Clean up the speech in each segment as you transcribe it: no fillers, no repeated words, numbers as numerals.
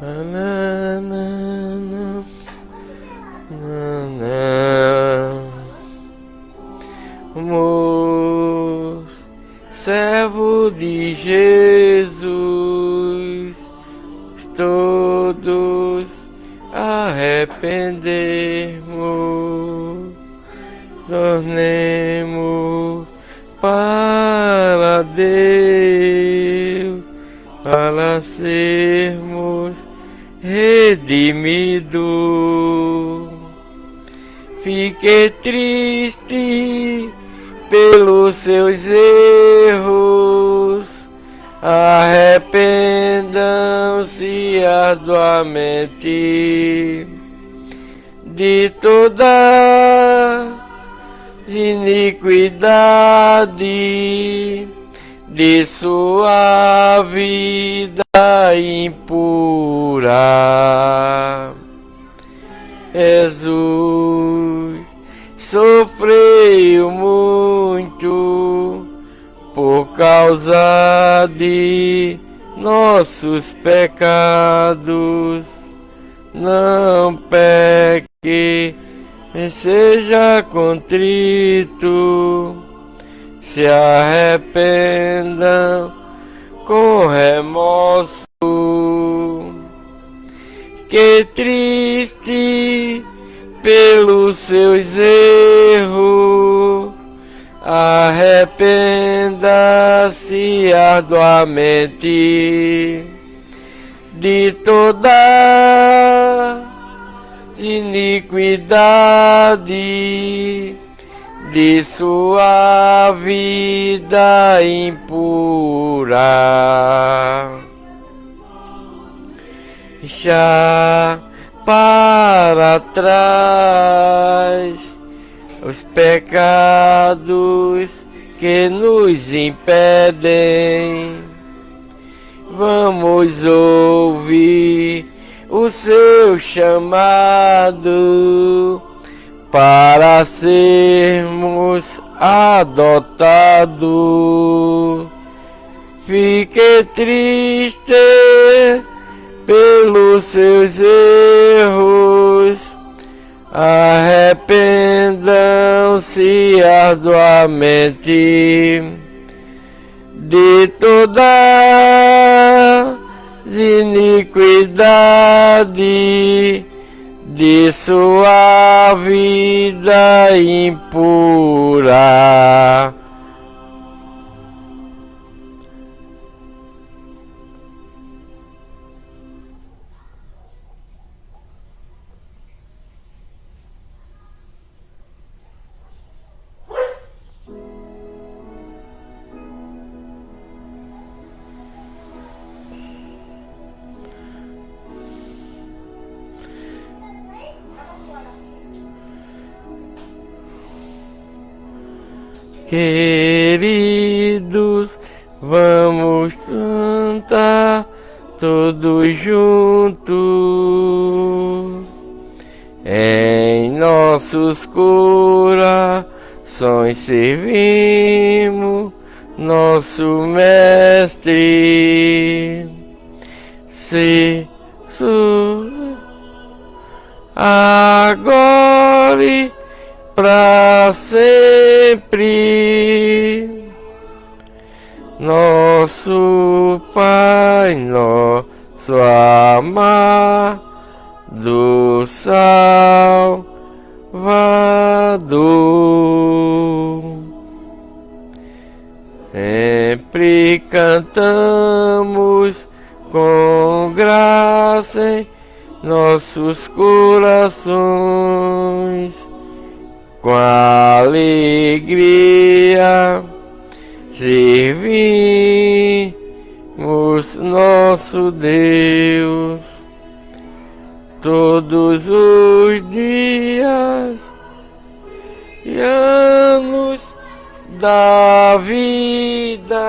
Na, na, na, Mo, servo de Jesus, todos arrependermos, tornemos para Deus, para sermos redimidos. Fiquei triste pelos seus erros, arrependam-se arduamente de toda iniquidade de sua vida impura. Jesus sofreu muito por causa de nossos pecados. Não peque, seja contrito, se arrependam com remorso. Que triste pelos seus erros, arrependa-se arduamente de toda iniquidade de sua vida impura. Deixa para trás os pecados que nos impedem. Vamos ouvir o seu chamado para sermos adotados. Fique triste pelos seus erros, arrependam-se arduamente de toda iniquidade de sua vida impura. Queridos, vamos cantar todos juntos. Em nossos corações servimos nosso Mestre. Se agora e para sempre, nosso Pai, nosso amado Salvador. Sempre cantamos com graça em nossos corações, com alegria servimos nosso Deus todos os dias e anos da vida.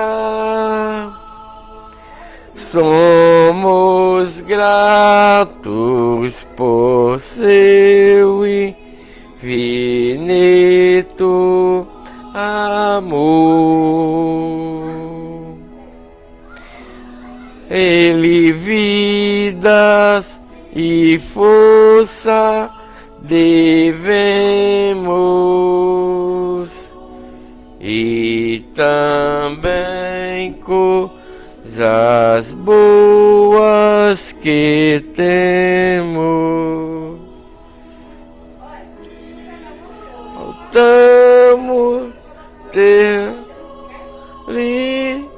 Somos gratos por seu infinito amor. Ele vida e força devemos, e também coisas boas que temos. Faltamos ter livro,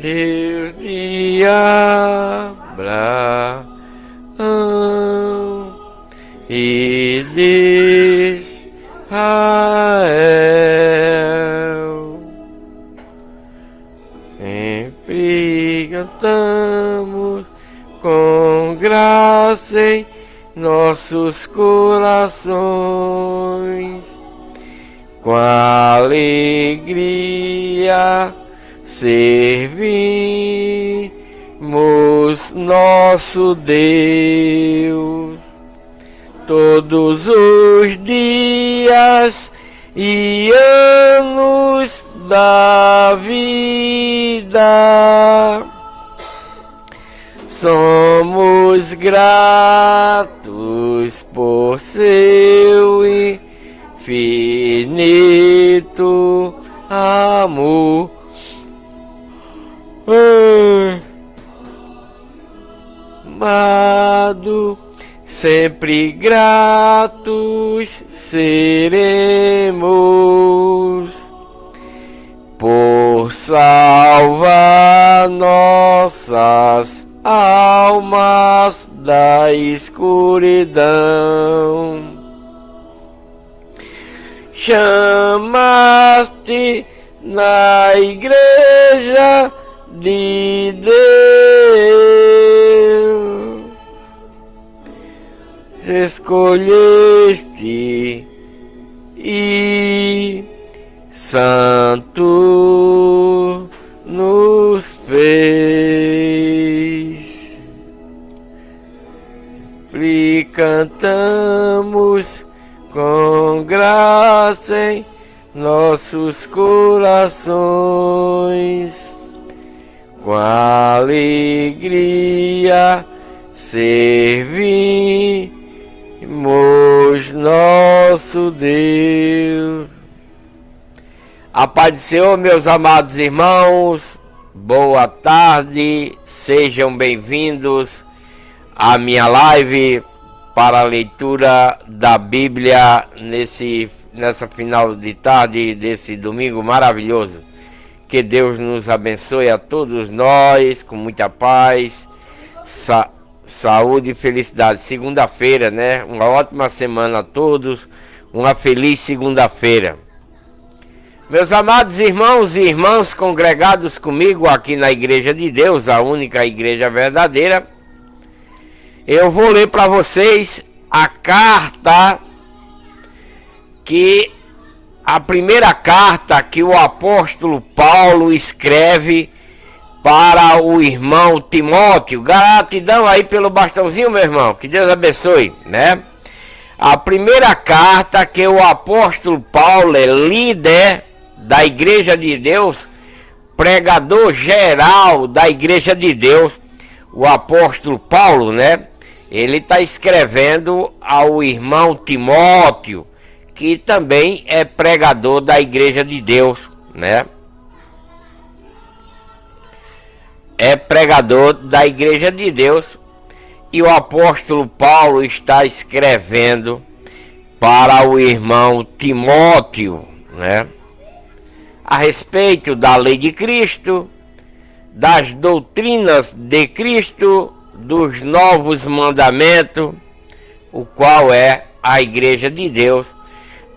Deus de Abraão e de Israel. Sempre cantamos com graça em nossos corações, com alegria servimos nosso Deus todos os dias e anos da vida. Somos gratos por seu infinito amor. Amado, sempre gratos seremos por salvar nossas almas da escuridão. Chamaste na igreja de Deus, escolheste e santo nos fez. E cantamos com graça em nossos corações, com alegria servimos nosso Deus. A paz do Senhor, meus amados irmãos, boa tarde, sejam bem-vindos à minha live para a leitura da Bíblia nessa final de tarde desse domingo maravilhoso. Que Deus nos abençoe a todos nós com muita paz, saúde e felicidade. Segunda-feira, né? Uma ótima semana a todos, uma feliz segunda-feira. Meus amados irmãos e irmãs congregados comigo aqui na Igreja de Deus, a única igreja verdadeira, eu vou ler para vocês a primeira carta que o apóstolo Paulo escreve para o irmão Timóteo. Gratidão aí pelo bastãozinho, meu irmão, que Deus abençoe, né? A primeira carta que o apóstolo Paulo é líder da Igreja de Deus, pregador geral da Igreja de Deus, o apóstolo Paulo, né? Ele está escrevendo ao irmão Timóteo, que também é pregador da Igreja de Deus, né? É pregador da Igreja de Deus, e o apóstolo Paulo está escrevendo para o irmão Timóteo, né? A respeito da lei de Cristo, das doutrinas de Cristo, dos novos mandamentos, o qual é a Igreja de Deus,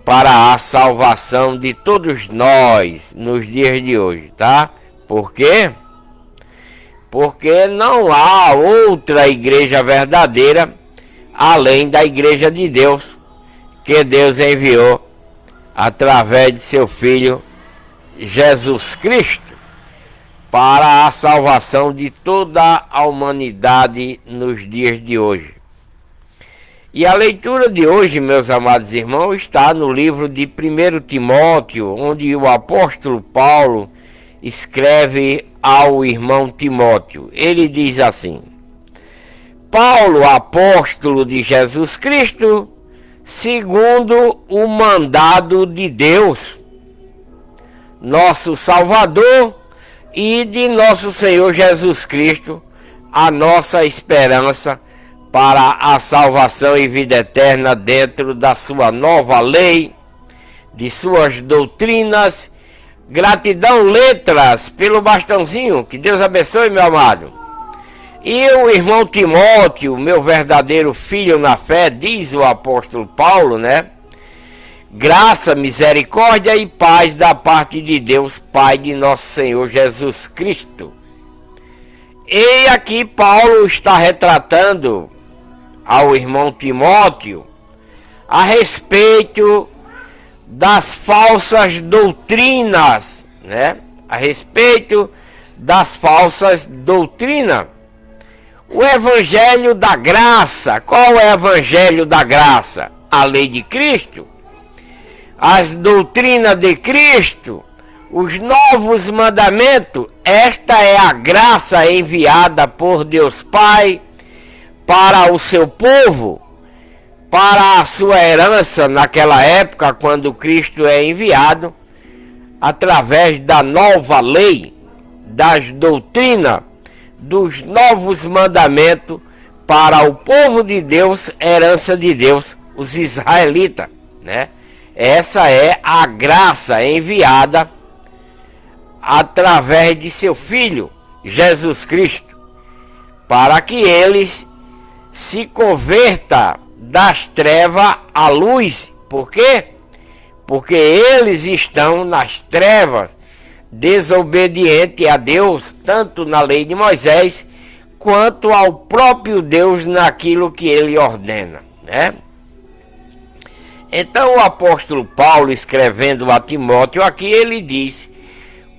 para a salvação de todos nós nos dias de hoje, tá? Por quê? Porque não há outra igreja verdadeira além da Igreja de Deus, que Deus enviou através de seu Filho Jesus Cristo para a salvação de toda a humanidade nos dias de hoje. E a leitura de hoje, meus amados irmãos, está no livro de 1 Timóteo, onde o apóstolo Paulo escreve ao irmão Timóteo. Ele diz assim: Paulo, apóstolo de Jesus Cristo, segundo o mandado de Deus, nosso Salvador, e de nosso Senhor Jesus Cristo, a nossa esperança para a salvação e vida eterna dentro da sua nova lei, de suas doutrinas. Gratidão, letras, pelo bastãozinho. Que Deus abençoe, meu amado. E o irmão Timóteo, meu verdadeiro filho na fé, diz o apóstolo Paulo, né? Graça, misericórdia e paz da parte de Deus, Pai de nosso Senhor Jesus Cristo. E aqui Paulo está retratando ao irmão Timóteo a respeito das falsas doutrinas, né? A respeito das falsas doutrinas. O evangelho da graça. Qual é o evangelho da graça? A lei de Cristo, as doutrinas de Cristo, os novos mandamentos. Esta é a graça enviada por Deus Pai para o seu povo, para a sua herança naquela época, quando Cristo é enviado, através da nova lei, das doutrinas, dos novos mandamentos, para o povo de Deus, herança de Deus, os israelitas, né? Essa é a graça enviada através de seu Filho, Jesus Cristo, para que eles se convertam das trevas à luz. Por quê? Porque eles estão nas trevas, desobedientes a Deus, tanto na lei de Moisés, quanto ao próprio Deus naquilo que ele ordena, né? Então o apóstolo Paulo, escrevendo a Timóteo aqui, ele diz: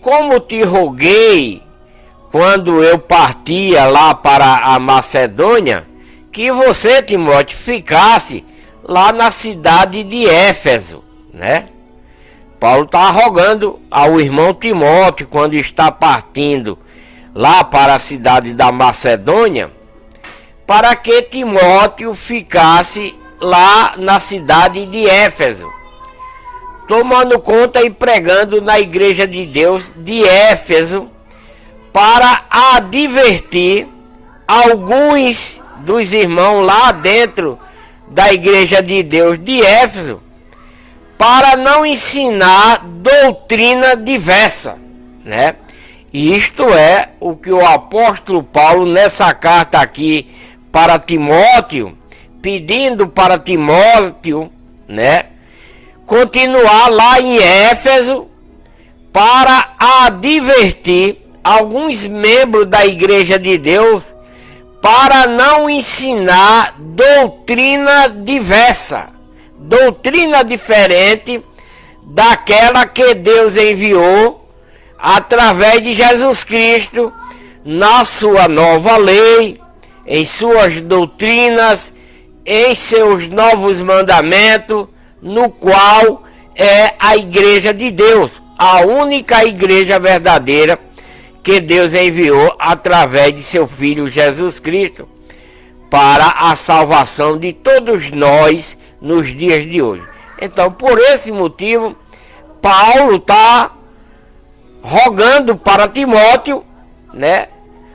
como te roguei quando eu partia lá para a Macedônia, que você, Timóteo, ficasse lá na cidade de Éfeso, né? Paulo está rogando ao irmão Timóteo, quando está partindo lá para a cidade da Macedônia, para que Timóteo ficasse lá na cidade de Éfeso, tomando conta e pregando na igreja de Deus de Éfeso, para advertir alguns dos irmãos lá dentro da igreja de Deus de Éfeso, para não ensinar doutrina diversa, né? Isto é o que o apóstolo Paulo, nessa carta aqui para Timóteo, pedindo para Timóteo, né, continuar lá em Éfeso, para advertir alguns membros da igreja de Deus, para não ensinar doutrina diversa, doutrina diferente daquela que Deus enviou através de Jesus Cristo, na sua nova lei, em suas doutrinas, em seus novos mandamentos, no qual é a igreja de Deus, a única igreja verdadeira que Deus enviou através de seu Filho Jesus Cristo, para a salvação de todos nós nos dias de hoje. Então, por esse motivo, Paulo está rogando para Timóteo, né,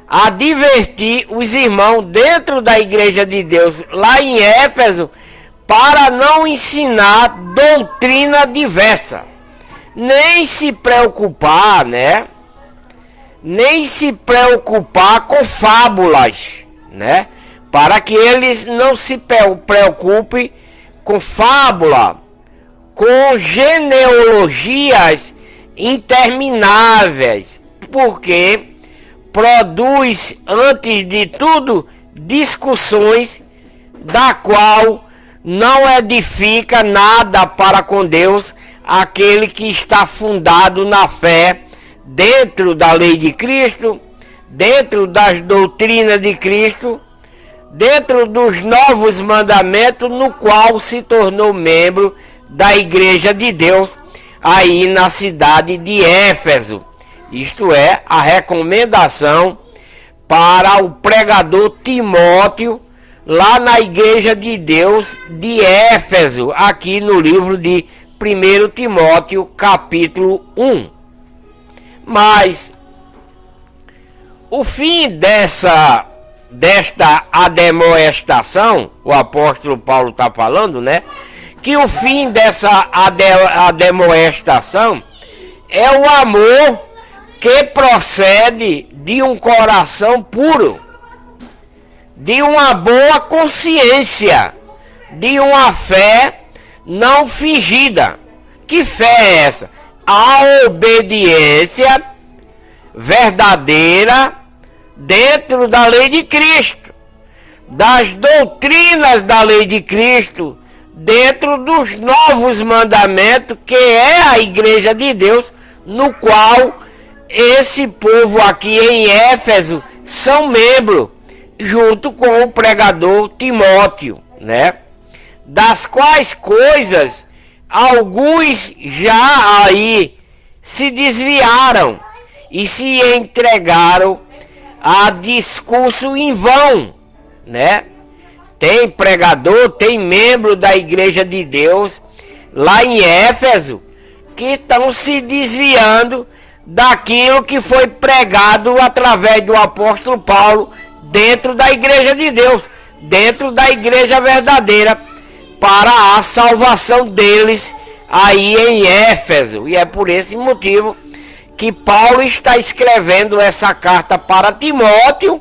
advertir os irmãos dentro da igreja de Deus lá em Éfeso, para não ensinar doutrina diversa, nem se preocupar, né, nem se preocupar com fábulas, né, para que eles não se preocupem com fábula, com genealogias intermináveis, porque produz, antes de tudo, discussões da qual não edifica nada para com Deus, aquele que está fundado na fé, dentro da lei de Cristo, dentro das doutrinas de Cristo, dentro dos novos mandamentos, no qual se tornou membro da igreja de Deus, aí na cidade de Éfeso, Isto é, a recomendação para o pregador Timóteo, lá na igreja de Deus de Éfeso, aqui no livro de 1 Timóteo, capítulo 1. Mas o fim desta admoestação, o apóstolo Paulo está falando, né? Que o fim dessa admoestação é o amor que procede de um coração puro, de uma boa consciência, de uma fé não fingida. Que fé é essa? A obediência verdadeira dentro da lei de Cristo, das doutrinas da lei de Cristo, dentro dos novos mandamentos, que é a igreja de Deus, no qual esse povo aqui em Éfeso são membros, junto com o pregador Timóteo, né? Das quais coisas alguns já aí se desviaram e se entregaram a discurso em vão, né? Tem pregador, tem membro da igreja de Deus lá em Éfeso que estão se desviando daquilo que foi pregado através do apóstolo Paulo dentro da igreja de Deus, dentro da igreja verdadeira, para a salvação deles aí em Éfeso. E é por esse motivo que Paulo está escrevendo essa carta para Timóteo,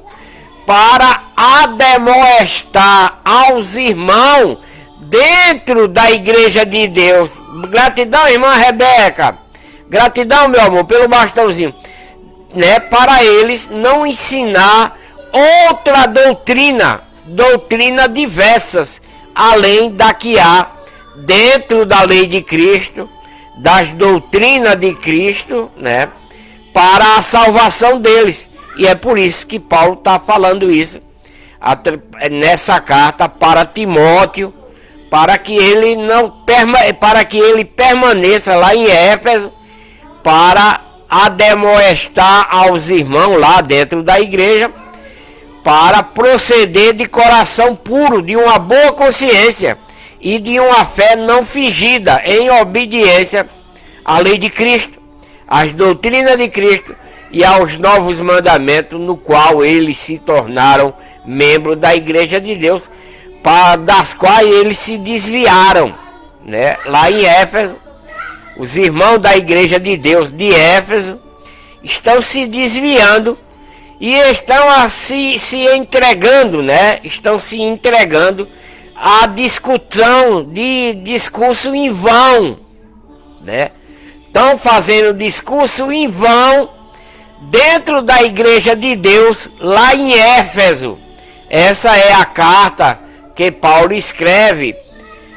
para admoestar aos irmãos dentro da igreja de Deus. Gratidão, irmã Rebeca. Gratidão, meu amor, pelo bastãozinho, né? Para eles não ensinar outra doutrina diversas, além da que há dentro da lei de Cristo, das doutrinas de Cristo, né? Para a salvação deles. E é por isso que Paulo está falando isso nessa carta para Timóteo, para que ele permaneça lá em Éfeso, para admoestar aos irmãos lá dentro da igreja, para proceder de coração puro, de uma boa consciência e de uma fé não fingida, em obediência à lei de Cristo, às doutrinas de Cristo e aos novos mandamentos, no qual eles se tornaram membros da igreja de Deus, das quais eles se desviaram, né? Lá em Éfeso, os irmãos da igreja de Deus de Éfeso estão se desviando e estão se entregando, né? Estão se entregando à discussão de discurso em vão, né? Estão fazendo discurso em vão dentro da igreja de Deus lá em Éfeso. Essa é a carta que Paulo escreve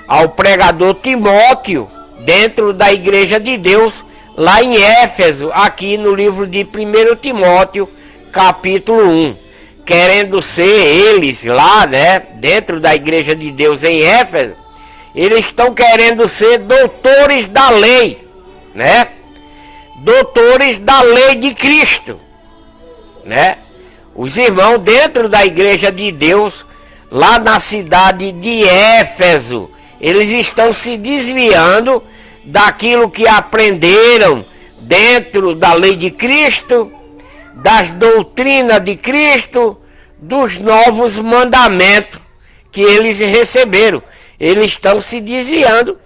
ao pregador Timóteo dentro da igreja de Deus lá em Éfeso, aqui no livro de 1 Timóteo, capítulo 1. Querendo ser eles lá, né, dentro da igreja de Deus em Éfeso, eles estão querendo ser doutores da lei, né? Doutores da lei de Cristo, né? Os irmãos dentro da igreja de Deus lá na cidade de Éfeso, eles estão se desviando daquilo que aprenderam dentro da lei de Cristo, das doutrinas de Cristo, dos novos mandamentos que eles receberam. Eles estão se desviando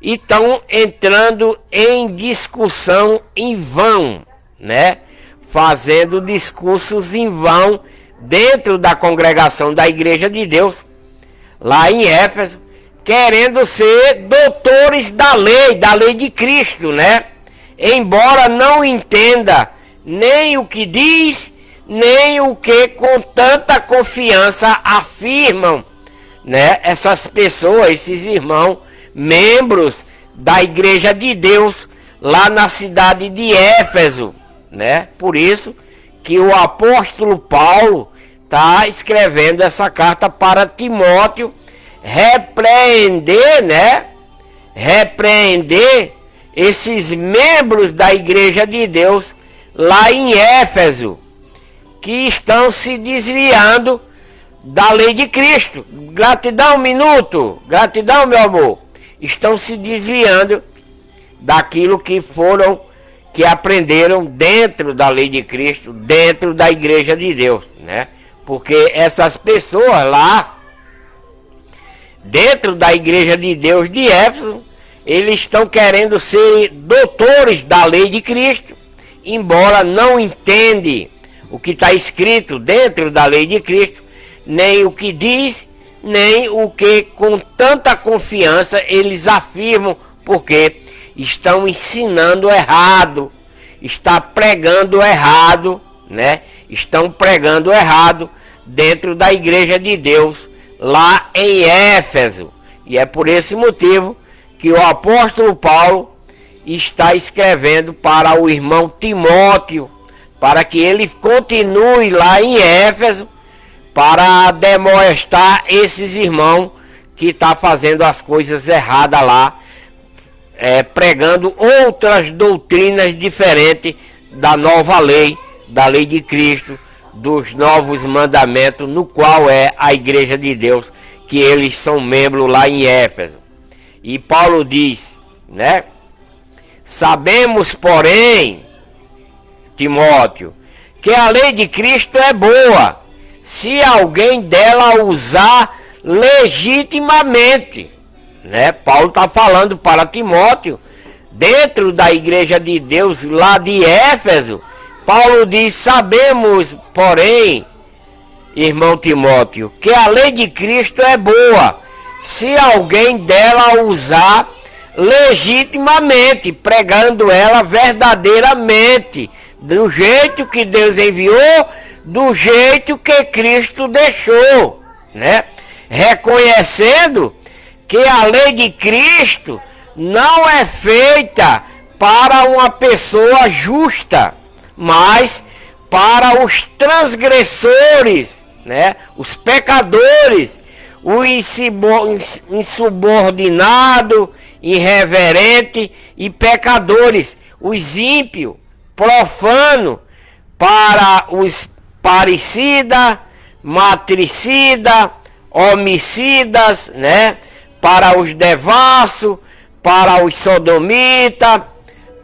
e estão entrando em discussão em vão, né? Fazendo discursos em vão dentro da congregação da igreja de Deus, lá em Éfeso, querendo ser doutores da lei de Cristo, né? Embora não entenda nem o que diz, nem o que com tanta confiança afirmam, né? Essas pessoas, esses irmãos, membros da igreja de Deus, lá na cidade de Éfeso, né? Por isso que o apóstolo Paulo está escrevendo essa carta para Timóteo, repreender, né? Repreender esses membros da igreja de Deus lá em Éfeso, que estão se desviando da lei de Cristo. Gratidão, minuto. Gratidão, meu amor. Estão se desviando daquilo que aprenderam dentro da lei de Cristo, dentro da igreja de Deus, né? Porque essas pessoas lá, dentro da igreja de Deus de Éfeso, eles estão querendo ser doutores da lei de Cristo, embora não entendem o que está escrito dentro da lei de Cristo, nem o que diz, nem o que com tanta confiança eles afirmam, porque estão ensinando errado, está pregando errado, né? Estão pregando errado dentro da igreja de Deus lá em Éfeso. E é por esse motivo que o apóstolo Paulo está escrevendo para o irmão Timóteo, para que ele continue lá em Éfeso, para demonstrar esses irmãos que estão fazendo as coisas erradas lá, pregando outras doutrinas diferentes da nova lei, da lei de Cristo, dos novos mandamentos, no qual é a igreja de Deus, que eles são membros lá em Éfeso. E Paulo diz, né? Sabemos, porém, Timóteo, que a lei de Cristo é boa, se alguém dela usar legitimamente, né? Paulo está falando para Timóteo, dentro da igreja de Deus lá de Éfeso. Paulo diz: sabemos, porém, irmão Timóteo, que a lei de Cristo é boa, se alguém dela usar legitimamente, pregando ela verdadeiramente, do jeito que Deus enviou, do jeito que Cristo deixou, né? Reconhecendo que a lei de Cristo não é feita para uma pessoa justa, mas para os transgressores, né? Os pecadores, os insubordinados, irreverentes e pecadores, os ímpios, profanos, para os parricidas, matricidas, homicidas, né? Para os devassos, para os sodomitas,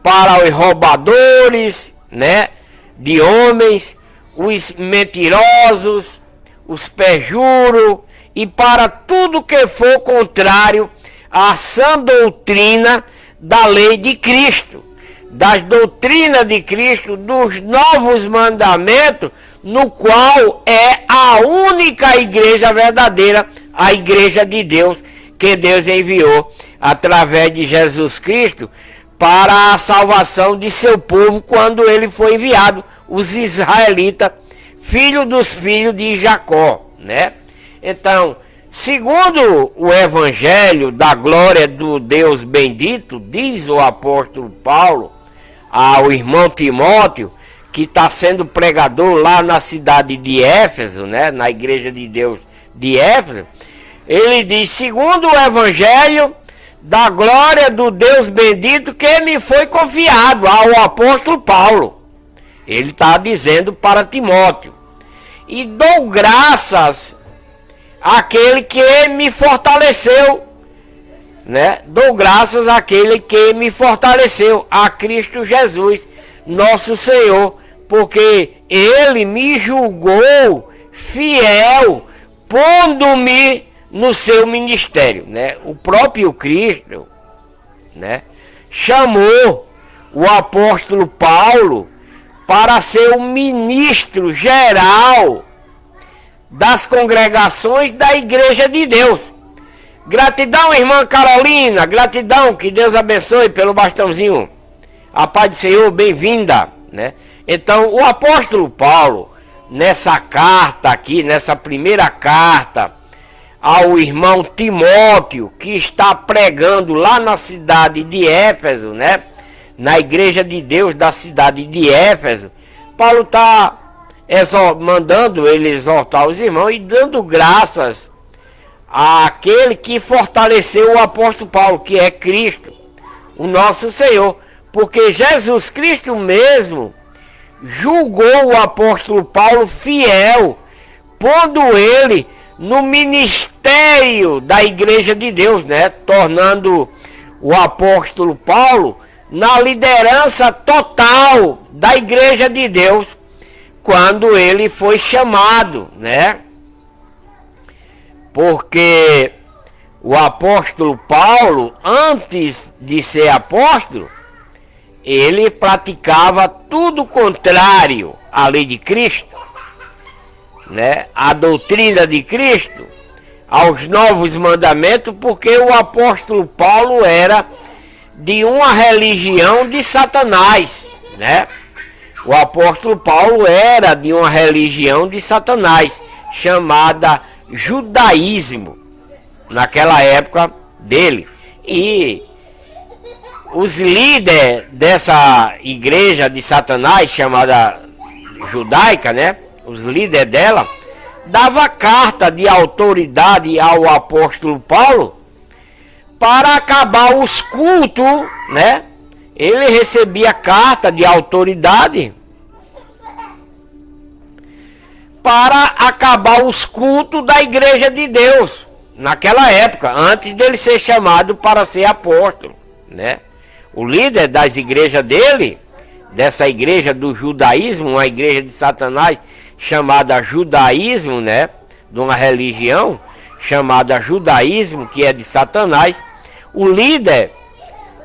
para os roubadores, né? De homens, os mentirosos, os perjuros, e para tudo que for contrário à sã doutrina da lei de Cristo, das doutrinas de Cristo, dos novos mandamentos, no qual é a única igreja verdadeira, a igreja de Deus, que Deus enviou através de Jesus Cristo para a salvação de seu povo, quando ele foi enviado, os israelitas, filhos dos filhos de Jacó, né? Então, segundo o evangelho da glória do Deus bendito, diz o apóstolo Paulo ao irmão Timóteo, que está sendo pregador lá na cidade de Éfeso, né? Na igreja de Deus de Éfeso, ele diz: segundo o evangelho da glória do Deus bendito que me foi confiado, ao apóstolo Paulo. Ele está dizendo para Timóteo: e dou graças àquele que me fortaleceu, né? Dou graças àquele que me fortaleceu, a Cristo Jesus, nosso Senhor, porque ele me julgou fiel, pondo-me no seu ministério, né? O próprio Cristo, né, chamou o apóstolo Paulo para ser o ministro geral das congregações da igreja de Deus. Gratidão, irmã Carolina, gratidão, que Deus abençoe pelo bastãozinho. A paz do Senhor, bem-vinda, né? Então, o apóstolo Paulo, nessa carta aqui, nessa primeira carta ao irmão Timóteo, que está pregando lá na cidade de Éfeso, né? Na igreja de Deus da cidade de Éfeso, Paulo está mandando ele exortar os irmãos e dando graças àquele que fortaleceu o apóstolo Paulo, que é Cristo, o nosso Senhor, porque Jesus Cristo mesmo julgou o apóstolo Paulo fiel, pondo ele no ministério da Igreja de Deus, né? Tornando o apóstolo Paulo na liderança total da Igreja de Deus, quando ele foi chamado, né? Porque o apóstolo Paulo, antes de ser apóstolo, ele praticava tudo contrário à lei de Cristo, né? A doutrina de Cristo, aos novos mandamentos, porque o apóstolo Paulo era de uma religião de Satanás, né? O apóstolo Paulo era de uma religião de Satanás, chamada judaísmo, naquela época dele. E os líderes dessa igreja de Satanás, chamada judaica, né? Os líderes dela, dava carta de autoridade ao apóstolo Paulo para acabar os cultos, né? Ele recebia carta de autoridade para acabar os cultos da Igreja de Deus, naquela época, antes dele ser chamado para ser apóstolo, né? O líder das igrejas dele, dessa igreja do judaísmo, uma igreja de Satanás chamada judaísmo, né? De uma religião chamada judaísmo, que é de Satanás. O líder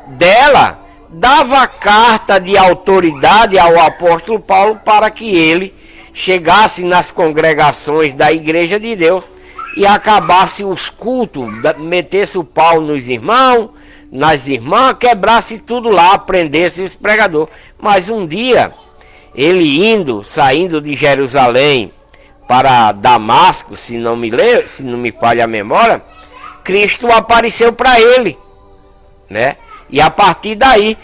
dela dava carta de autoridade ao apóstolo Paulo para que ele chegasse nas congregações da Igreja de Deus e acabasse os cultos, metesse o pau nos irmãos, nas irmãs, quebrasse tudo lá, prendesse os pregadores. Mas um dia, ele saindo de Jerusalém para Damasco, se não me falha a memória, Cristo apareceu para ele, né? E a partir daí,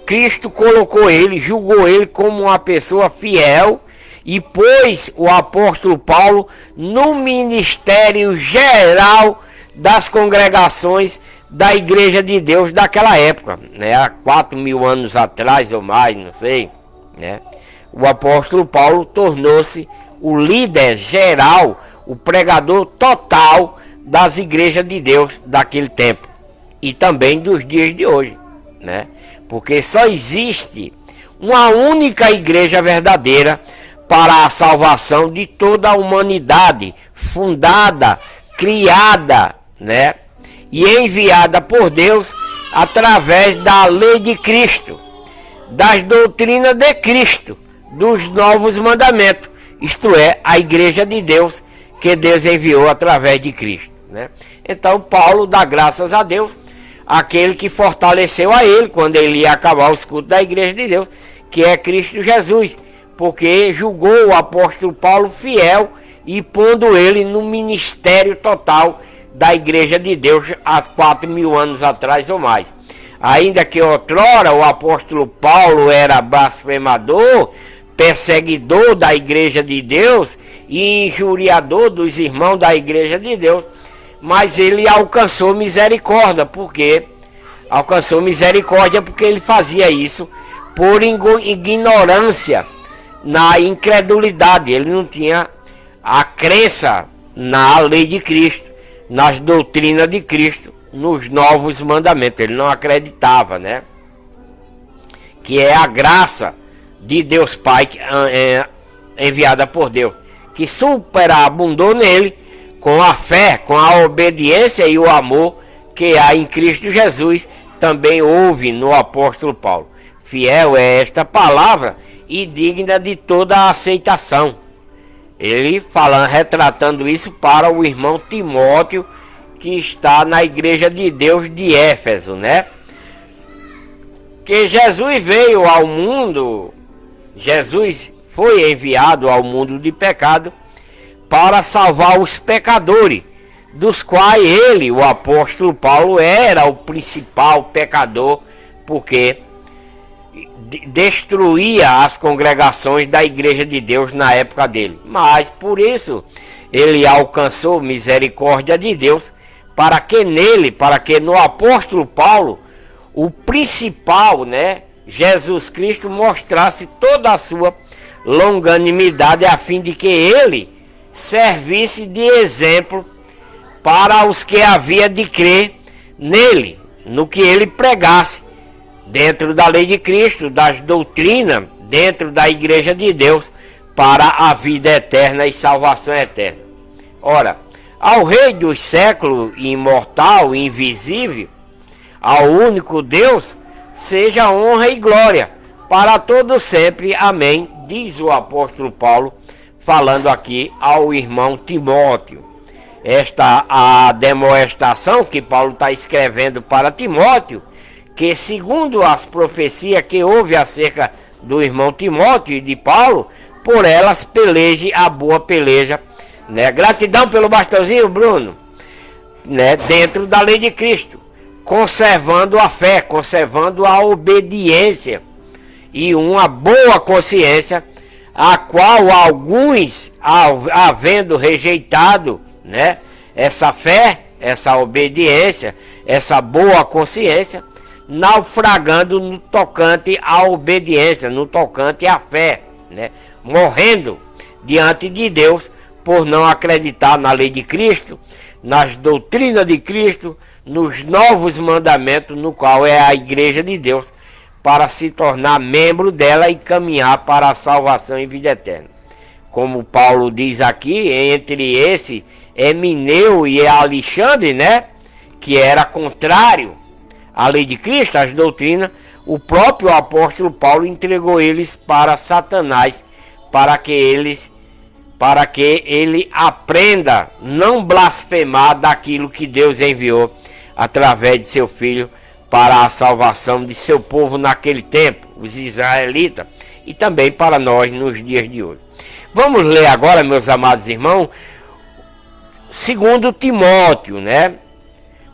Cristo colocou ele, julgou ele como uma pessoa fiel e pôs o apóstolo Paulo no ministério geral das congregações da Igreja de Deus daquela época, né? Há 4.000 anos atrás ou mais, não sei, né? O apóstolo Paulo tornou-se o líder geral, o pregador total das igrejas de Deus daquele tempo e também dos dias de hoje, né? Porque só existe uma única igreja verdadeira para a salvação de toda a humanidade, fundada, criada, né? E enviada por Deus através da lei de Cristo, das doutrinas de Cristo, dos novos mandamentos, isto é, a igreja de Deus que Deus enviou através de Cristo, né? Então Paulo dá graças a Deus, aquele que fortaleceu a ele quando ele ia acabar os cultos da igreja de Deus, que é Cristo Jesus, porque julgou o apóstolo Paulo fiel e pondo ele no ministério total da igreja de Deus há 4.000 anos atrás ou mais. Ainda que outrora o apóstolo Paulo era blasfemador, perseguidor da igreja de Deus e injuriador dos irmãos da igreja de Deus, mas ele alcançou misericórdia, porque ele fazia isso por ignorância, na incredulidade. Ele não tinha a crença na lei de Cristo, nas doutrinas de Cristo, nos novos mandamentos. Ele não acreditava, né? Que é a graça de Deus Pai enviada por Deus, que superabundou nele com a fé, com a obediência e o amor que há em Cristo Jesus, também houve no apóstolo Paulo. Fiel é esta palavra e digna de toda a aceitação. Ele retratando isso para o irmão Timóteo, que está na igreja de Deus de Éfeso, né? Que Jesus veio ao mundo, Jesus foi enviado ao mundo de pecado para salvar os pecadores, dos quais ele, o apóstolo Paulo, era o principal pecador, porque destruía as congregações da igreja de Deus na época dele. Mas por isso ele alcançou misericórdia de Deus, para que no apóstolo Paulo, o principal, né, Jesus Cristo mostrasse toda a sua longanimidade, a fim de que ele servisse de exemplo para os que havia de crer nele, no que ele pregasse, dentro da lei de Cristo, das doutrinas, dentro da igreja de Deus, para a vida eterna e salvação eterna. Ora, ao Rei dos séculos, imortal e invisível, ao único Deus, seja honra e glória para todos sempre. Amém, diz o apóstolo Paulo, falando aqui ao irmão Timóteo. Esta a demonstração que Paulo está escrevendo para Timóteo, que segundo as profecias que houve acerca do irmão Timóteo e de Paulo, por elas peleje a boa peleja, né? Gratidão pelo bastãozinho, Bruno, né? Dentro da lei de Cristo, conservando a fé, conservando a obediência e uma boa consciência, a qual alguns, havendo rejeitado, né, essa fé, essa obediência, essa boa consciência, naufragando no tocante à obediência, no tocante à fé, né, morrendo diante de Deus por não acreditar na lei de Cristo, nas doutrinas de Cristo, nos novos mandamentos, no qual é a igreja de Deus, para se tornar membro dela e caminhar para a salvação e vida eterna. Como Paulo diz aqui, entre esse Emineu e Alexandre, né, que era contrário à lei de Cristo, às doutrinas, o próprio apóstolo Paulo entregou eles para Satanás, para que ele aprenda não blasfemar daquilo que Deus enviou através de seu filho para a salvação de seu povo naquele tempo, os israelitas, e também para nós nos dias de hoje. Vamos ler agora, meus amados irmãos, 2 Timóteo, né?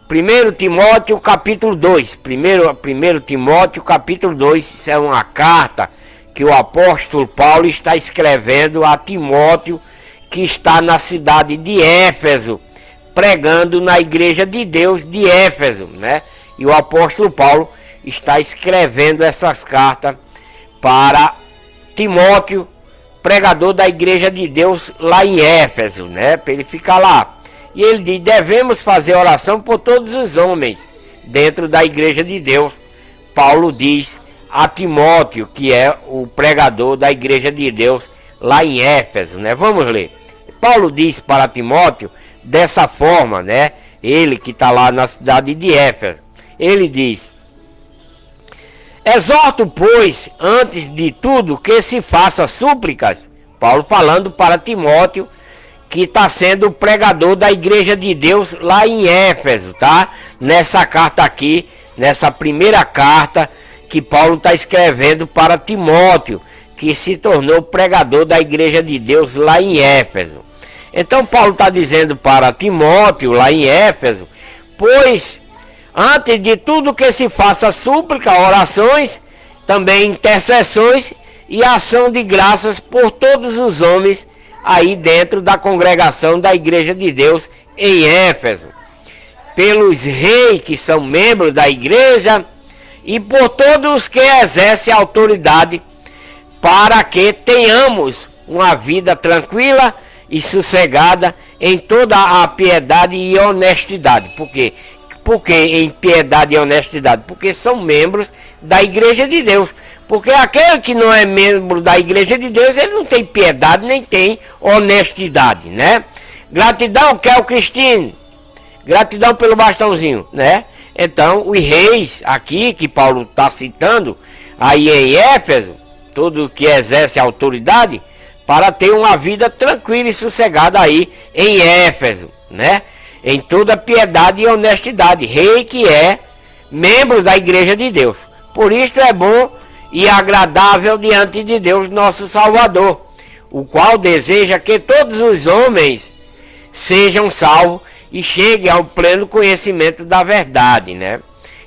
1 Timóteo capítulo 2. 1 Timóteo capítulo 2, isso é uma carta que o apóstolo Paulo está escrevendo a Timóteo, que está na cidade de Éfeso, pregando na igreja de Deus de Éfeso, né? E o apóstolo Paulo está escrevendo essas cartas para Timóteo, pregador da igreja de Deus lá em Éfeso, né? Para ele ficar lá. E ele diz: devemos fazer oração por todos os homens dentro da igreja de Deus. Paulo diz a Timóteo, que é o pregador da igreja de Deus lá em Éfeso, né? Vamos ler. Paulo diz para Timóteo dessa forma, né? Ele que está lá na cidade de Éfeso. Ele diz: exorto, pois, antes de tudo, que se faça súplicas. Paulo falando para Timóteo, que está sendo o pregador da igreja de Deus lá em Éfeso, tá? Nessa carta aqui, nessa primeira carta que Paulo está escrevendo para Timóteo, que se tornou pregador da igreja de Deus lá em Éfeso. Então Paulo está dizendo para Timóteo lá em Éfeso: pois antes de tudo que se faça súplica, orações, também intercessões e ação de graças por todos os homens aí dentro da congregação da igreja de Deus em Éfeso, pelos reis que são membros da igreja e por todos os que exercem autoridade, para que tenhamos uma vida tranquila e sossegada em toda a piedade e honestidade. Por quê? Porque em piedade e honestidade? Porque são membros da igreja de Deus. Porque aquele que não é membro da igreja de Deus, ele não tem piedade nem tem honestidade, né? Gratidão, Kel Cristine. Gratidão pelo bastãozinho, né? Então, os reis aqui que Paulo está citando aí em Éfeso, todo que exerce autoridade, para ter uma vida tranquila e sossegada aí em Éfeso, né? Em toda piedade e honestidade, rei que é membro da igreja de Deus. Por isso é bom e agradável diante de Deus nosso Salvador, o qual deseja que todos os homens sejam salvos e cheguem ao pleno conhecimento da verdade, né?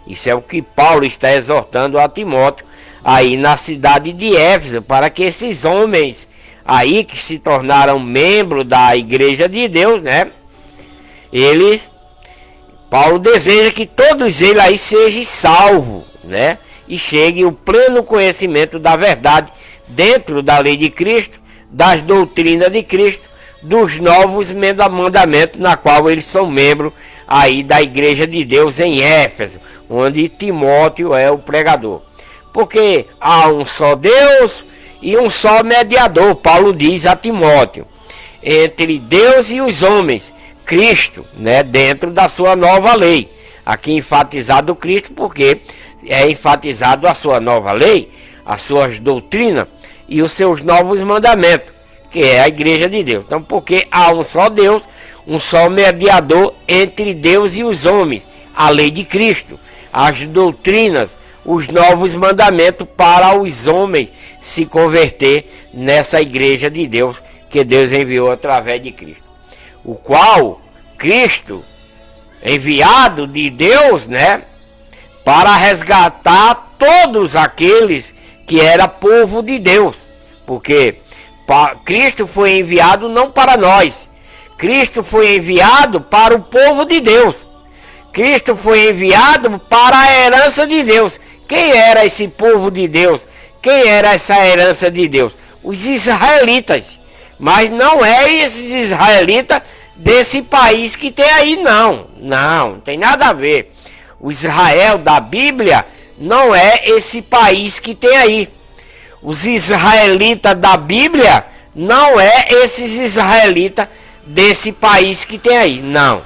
Isso é o que Paulo está exortando a Timóteo aí na cidade de Éfeso, para que esses homens aí que se tornaram membros da igreja de Deus, né? Paulo deseja que todos eles aí sejam salvos, né? e chegue ao pleno conhecimento da verdade dentro da lei de Cristo, das doutrinas de Cristo, dos novos mandamentos, na qual eles são membros aí da Igreja de Deus em Éfeso, onde Timóteo é o pregador. Porque há um só Deus e um só mediador, Paulo diz a Timóteo, entre Deus e os homens, Cristo, né, dentro da sua nova lei. Aqui enfatizado Cristo, porque é enfatizado a sua nova lei, as suas doutrinas e os seus novos mandamentos, que é a Igreja de Deus. Então, porque há um só Deus, um só mediador entre Deus e os homens, a lei de Cristo, as doutrinas, os novos mandamentos para os homens se converter nessa Igreja de Deus que Deus enviou através de Cristo. O qual Cristo, enviado de Deus, né, para resgatar todos aqueles que era povo de Deus, porque Cristo foi enviado não para nós, Cristo foi enviado para o povo de Deus, Cristo foi enviado para a herança de Deus. Quem era esse povo de Deus? Quem era essa herança de Deus? Os israelitas. Mas não é esses israelitas desse país que tem aí, não. Não tem nada a ver. O Israel da Bíblia não é esse país que tem aí. Os israelitas da Bíblia não é esses israelitas desse país que tem aí, não.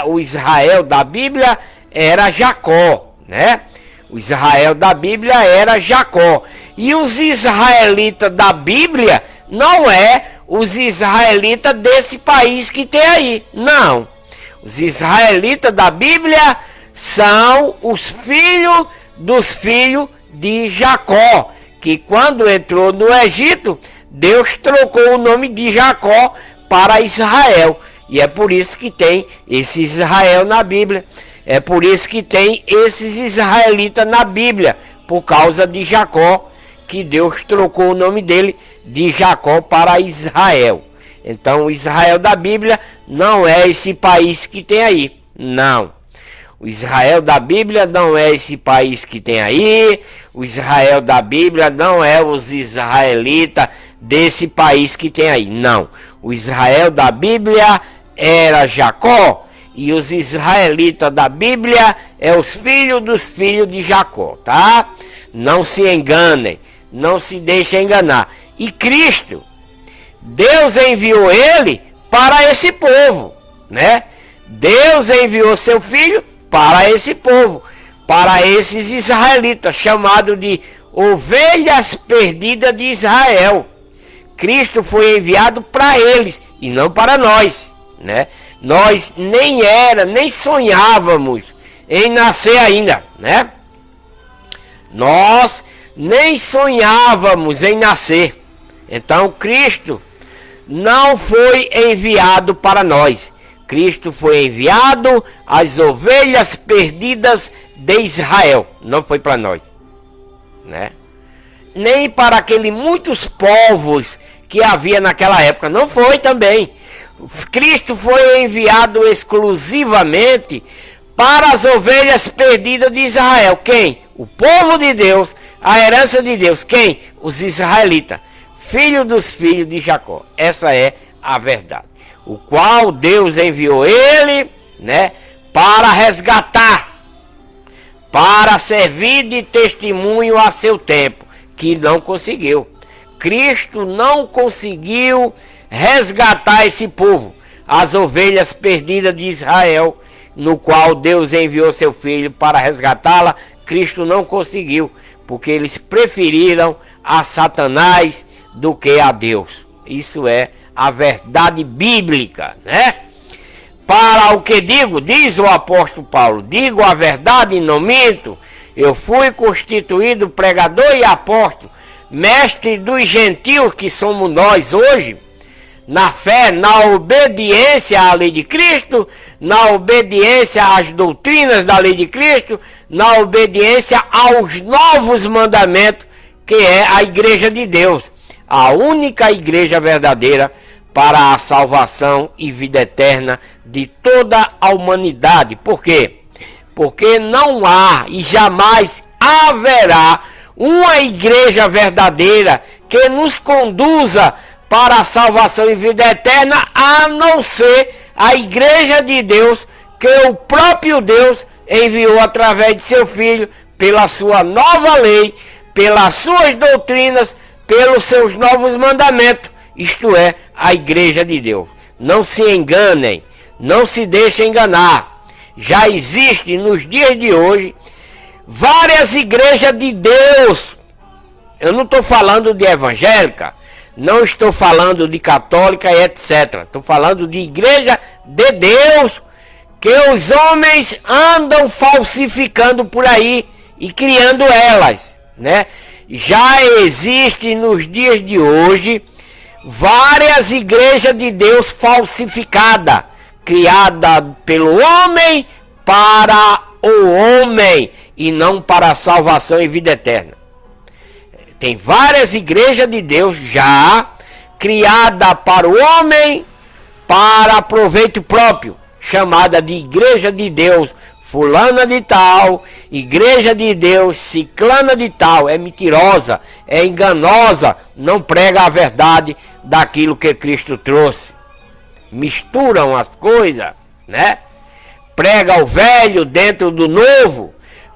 O Israel da Bíblia era Jacó, né? O Israel da Bíblia era Jacó. E os israelitas da Bíblia não é os israelitas desse país que tem aí, não. Os israelitas da Bíblia são os filhos dos filhos de Jacó, que quando entrou no Egito, Deus trocou o nome de Jacó para Israel. E é por isso que tem esse Israel na Bíblia. É por isso que tem esses israelitas na Bíblia, por causa de Jacó, que Deus trocou o nome dele de Jacó para Israel. Então o Israel da Bíblia não é esse país que tem aí, não. O Israel da Bíblia não é esse país que tem aí. O Israel da Bíblia não é os israelitas desse país que tem aí, não. O Israel da Bíblia era Jacó, e os israelitas da Bíblia é os filhos dos filhos de Jacó, tá? Não se enganem, não se deixem enganar. E Cristo, Deus enviou ele para esse povo, né? Deus enviou seu filho para esse povo, para esses israelitas, chamado de ovelhas perdidas de Israel. Cristo foi enviado para eles e não para nós, né? Nós nem sonhávamos em nascer ainda, né? Nós nem sonhávamos em nascer. Então Cristo não foi enviado para nós. Cristo foi enviado às ovelhas perdidas de Israel. Não foi para nós, né? Nem para aqueles muitos povos que havia naquela época. Não foi também. Cristo foi enviado exclusivamente para as ovelhas perdidas de Israel. Quem? O povo de Deus, a herança de Deus. Quem? Os israelitas, filhos dos filhos de Jacó. Essa é a verdade. O qual Deus enviou ele, né, para resgatar, para servir de testemunho a seu tempo, que não conseguiu. Cristo não conseguiu resgatar esse povo, as ovelhas perdidas de Israel, no qual Deus enviou seu filho para resgatá-la. Cristo não conseguiu, porque eles preferiram a Satanás do que a Deus. Isso é a verdade bíblica, né? Para o que digo, diz o apóstolo Paulo, digo a verdade e não minto. Eu fui constituído pregador e apóstolo, mestre dos gentios, que somos nós hoje, na fé, na obediência à lei de Cristo, na obediência às doutrinas da lei de Cristo, na obediência aos novos mandamentos, que é a igreja de Deus, a única igreja verdadeira para a salvação e vida eterna de toda a humanidade. Por quê? Porque não há e jamais haverá uma igreja verdadeira que nos conduza para a salvação e vida eterna, a não ser a igreja de Deus que o próprio Deus enviou através de seu Filho, pela sua nova lei, pelas suas doutrinas, pelos seus novos mandamentos, isto é, a igreja de Deus. Não se enganem, não se deixem enganar. Já existe nos dias de hoje várias igrejas de Deus. Eu não estou falando de evangélica, não estou falando de católica e etc. Estou falando de igreja de Deus, que os homens andam falsificando por aí e criando elas, né? Já existe nos dias de hoje várias igrejas de Deus falsificadas, criadas pelo homem para o homem e não para a salvação e vida eterna. Tem várias igrejas de Deus já criadas para o homem para proveito próprio, chamada de igreja de Deus fulana de tal, igreja de Deus ciclana de tal. É mentirosa, é enganosa, não prega a verdade daquilo que Cristo trouxe. Misturam as coisas, né? Prega o velho dentro do novo,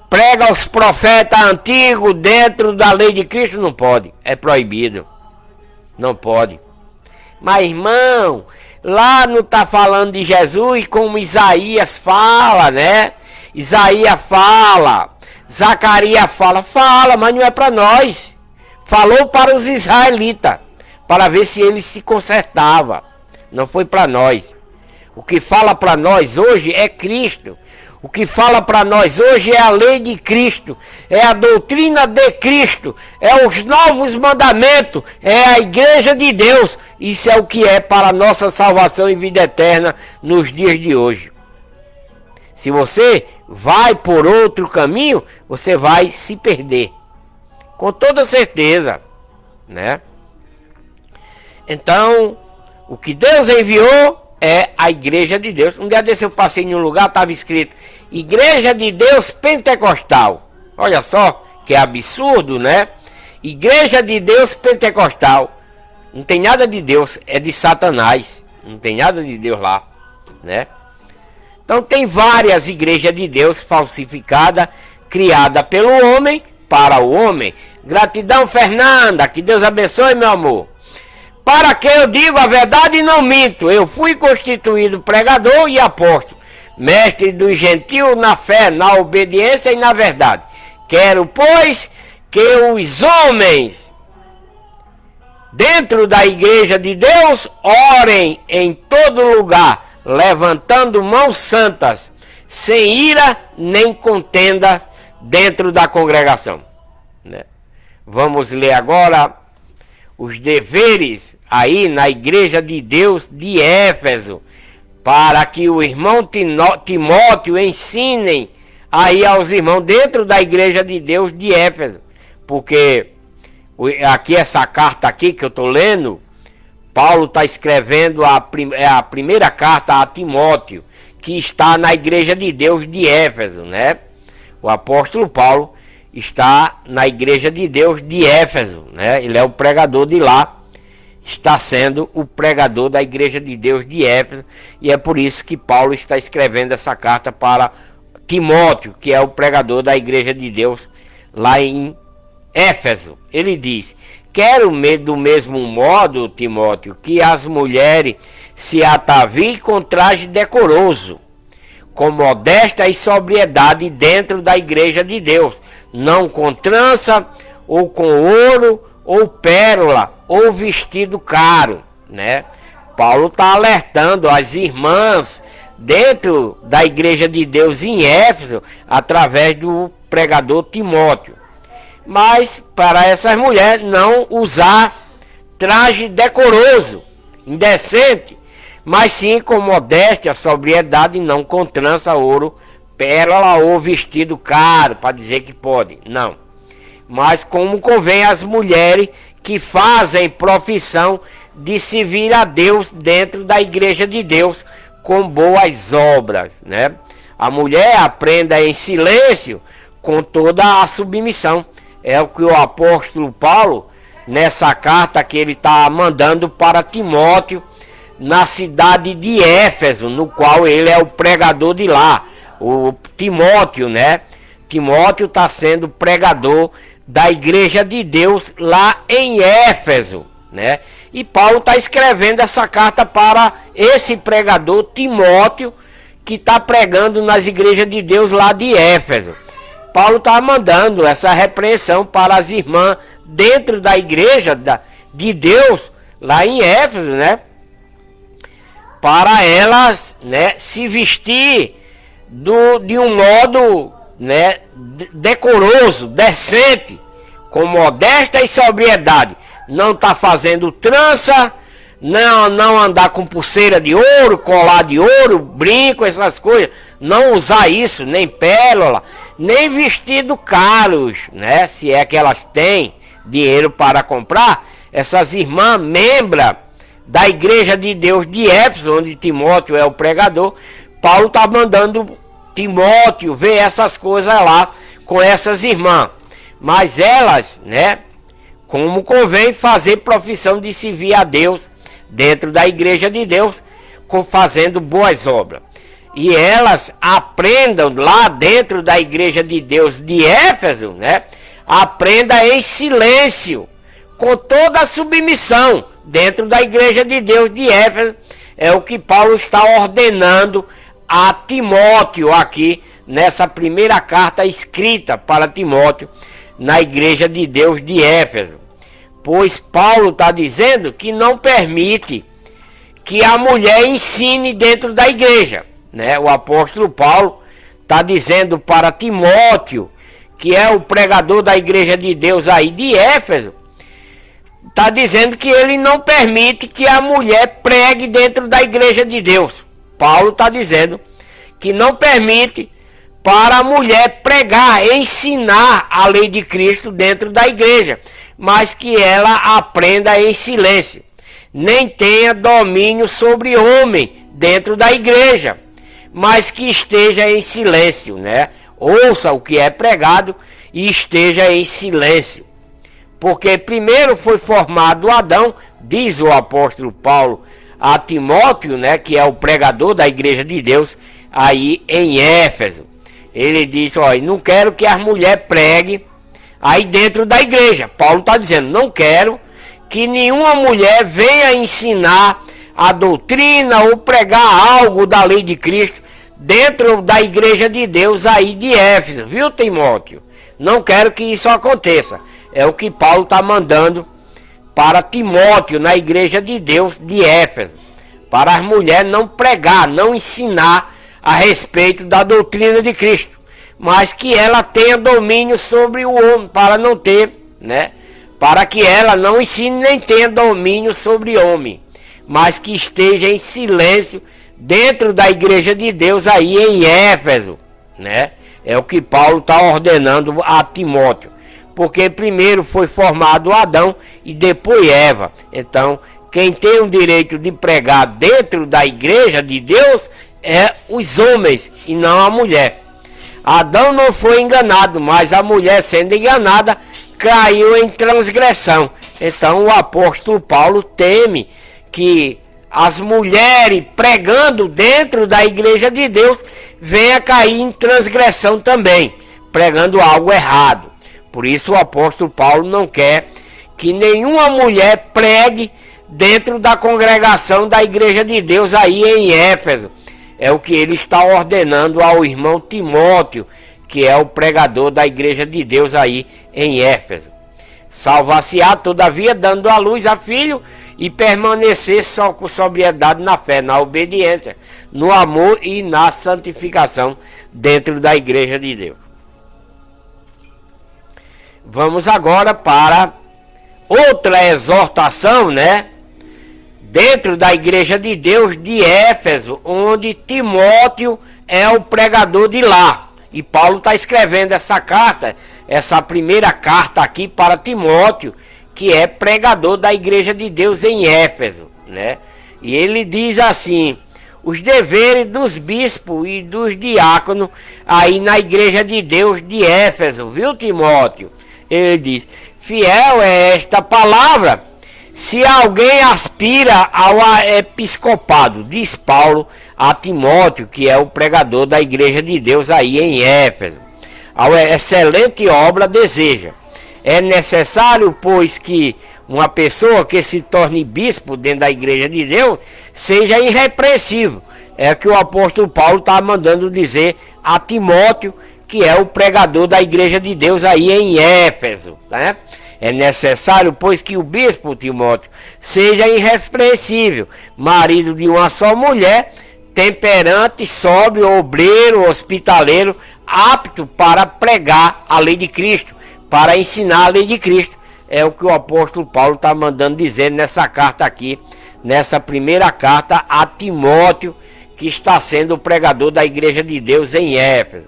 prega os profetas antigos dentro da lei de Cristo. Não pode, é proibido, não pode. Mas irmão, lá não está falando de Jesus como Isaías fala, né? Isaías fala, Zacarias fala, mas não é para nós. Falou para os israelitas, para ver se eles se consertavam. Não foi para nós. O que fala para nós hoje é Cristo. O que fala para nós hoje é a lei de Cristo, é a doutrina de Cristo, é os novos mandamentos, é a igreja de Deus. Isso é o que é para a nossa salvação e vida eterna nos dias de hoje. Se você vai por outro caminho, você vai se perder, com toda certeza, né? Então, o que Deus enviou é a igreja de Deus. Um dia desse eu passei em um lugar, estava escrito Igreja de Deus Pentecostal. Olha só que absurdo, né? Igreja de Deus Pentecostal. Não tem nada de Deus, é de Satanás. Não tem nada de Deus lá, né? Então tem várias igrejas de Deus falsificadas, criadas pelo homem, para o homem. Gratidão, Fernanda, que Deus abençoe, meu amor. Para que eu digo a verdade e não minto, eu fui constituído pregador e apóstolo, mestre dos gentios na fé, na obediência e na verdade. Quero, pois, que os homens dentro da igreja de Deus orem em todo lugar, levantando mãos santas, sem ira nem contenda dentro da congregação, né? Vamos ler agora os deveres aí na igreja de Deus de Éfeso, para que o irmão Timóteo ensinem aí aos irmãos dentro da igreja de Deus de Éfeso, porque aqui essa carta aqui que eu estou lendo, Paulo está escrevendo a primeira carta a Timóteo, que está na igreja de Deus de Éfeso, né? O apóstolo Paulo está na igreja de Deus de Éfeso, né? Ele é o pregador de lá, está sendo o pregador da igreja de Deus de Éfeso, e é por isso que Paulo está escrevendo essa carta para Timóteo, que é o pregador da igreja de Deus lá em Éfeso. Ele diz: quero do mesmo modo, Timóteo, que as mulheres se ataviem com traje decoroso, com modéstia e sobriedade dentro da igreja de Deus, não com trança, ou com ouro, ou pérola, ou vestido caro, né? Paulo está alertando as irmãs dentro da igreja de Deus em Éfeso, através do pregador Timóteo. Mas para essas mulheres não usar traje decoroso, indecente, mas sim com modéstia, sobriedade, não com trança, ouro, pérola ou vestido caro, para dizer que pode, não. Mas como convém às mulheres que fazem profissão de servir a Deus dentro da igreja de Deus com boas obras, né? A mulher aprenda em silêncio com toda a submissão. É o que o apóstolo Paulo, nessa carta que ele está mandando para Timóteo, na cidade de Éfeso, no qual ele é o pregador de lá, o Timóteo, né? Timóteo está sendo pregador da igreja de Deus lá em Éfeso, né? E Paulo está escrevendo essa carta para esse pregador Timóteo, que está pregando nas igrejas de Deus lá de Éfeso. Paulo está mandando essa repreensão para as irmãs dentro da igreja de Deus lá em Éfeso, né? Para elas, né, se vestir de um modo, né, decoroso, decente, com modéstia e sobriedade. Não está fazendo trança, não andar com pulseira de ouro, colar de ouro, brinco, essas coisas. Não usar isso, nem pérola, nem vestido caros, né? Se é que elas têm dinheiro para comprar. Essas irmãs membros da igreja de Deus de Éfeso, onde Timóteo é o pregador, Paulo está mandando Timóteo ver essas coisas lá com essas irmãs. Mas elas, né, como convém fazer profissão de servir a Deus dentro da igreja de Deus, fazendo boas obras. E elas aprendam lá dentro da igreja de Deus de Éfeso, né, aprenda em silêncio, com toda a submissão, dentro da igreja de Deus de Éfeso. É o que Paulo está ordenando a Timóteo aqui, nessa primeira carta escrita para Timóteo, na igreja de Deus de Éfeso. Pois Paulo está dizendo que não permite que a mulher ensine dentro da igreja, né? O apóstolo Paulo está dizendo para Timóteo, que é o pregador da igreja de Deus aí de Éfeso, está dizendo que ele não permite que a mulher pregue dentro da igreja de Deus. Paulo está dizendo que não permite para a mulher pregar, ensinar a lei de Cristo dentro da igreja, mas que ela aprenda em silêncio, nem tenha domínio sobre homem dentro da igreja, mas que esteja em silêncio, né? Ouça o que é pregado e esteja em silêncio. Porque primeiro foi formado Adão, diz o apóstolo Paulo a Timóteo, né, que é o pregador da igreja de Deus aí em Éfeso. Ele diz, olha, não quero que as mulheres preguem aí dentro da igreja. Paulo está dizendo, não quero que nenhuma mulher venha ensinar a doutrina ou pregar algo da lei de Cristo dentro da igreja de Deus aí de Éfeso, viu, Timóteo? Não quero que isso aconteça. É o que Paulo está mandando para Timóteo na igreja de Deus de Éfeso, para as mulheres não pregar, não ensinar a respeito da doutrina de Cristo, mas que ela tenha domínio sobre o homem, para não ter, né? Para que ela não ensine nem tenha domínio sobre o homem, mas que esteja em silêncio dentro da igreja de Deus aí em Éfeso, né? É o que Paulo está ordenando a Timóteo. Porque primeiro foi formado Adão e depois Eva. Então, quem tem o direito de pregar dentro da igreja de Deus é os homens e não a mulher. Adão não foi enganado, mas a mulher sendo enganada caiu em transgressão. Então o apóstolo Paulo teme que as mulheres pregando dentro da igreja de Deus venha cair em transgressão também, pregando algo errado. Por isso o apóstolo Paulo não quer que nenhuma mulher pregue dentro da congregação da igreja de Deus aí em Éfeso. É o que ele está ordenando ao irmão Timóteo, que é o pregador da igreja de Deus aí em Éfeso. Salvar-se-á, todavia, dando à luz a filho, e permanecer só com sobriedade na fé, na obediência, no amor e na santificação dentro da igreja de Deus. Vamos agora para outra exortação, né? Dentro da igreja de Deus de Éfeso, onde Timóteo é o pregador de lá. E Paulo está escrevendo essa carta, essa primeira carta aqui para Timóteo, que é pregador da igreja de Deus em Éfeso, né? E ele diz assim: os deveres dos bispos e dos diáconos aí na igreja de Deus de Éfeso, viu, Timóteo? Ele diz: fiel é esta palavra, se alguém aspira ao episcopado, diz Paulo a Timóteo, que é o pregador da igreja de Deus aí em Éfeso. A excelente obra deseja. É necessário, pois, que uma pessoa que se torne bispo dentro da igreja de Deus seja irrepreensível. É o que o apóstolo Paulo está mandando dizer a Timóteo, que é o pregador da igreja de Deus aí em Éfeso, né? É necessário, pois, que o bispo Timóteo seja irrepreensível, marido de uma só mulher, temperante, sóbrio, obreiro, hospitaleiro, apto para pregar a lei de Cristo, para ensinar a lei de Cristo. É o que o apóstolo Paulo está mandando dizer nessa carta aqui, nessa primeira carta a Timóteo, que está sendo o pregador da igreja de Deus em Éfeso.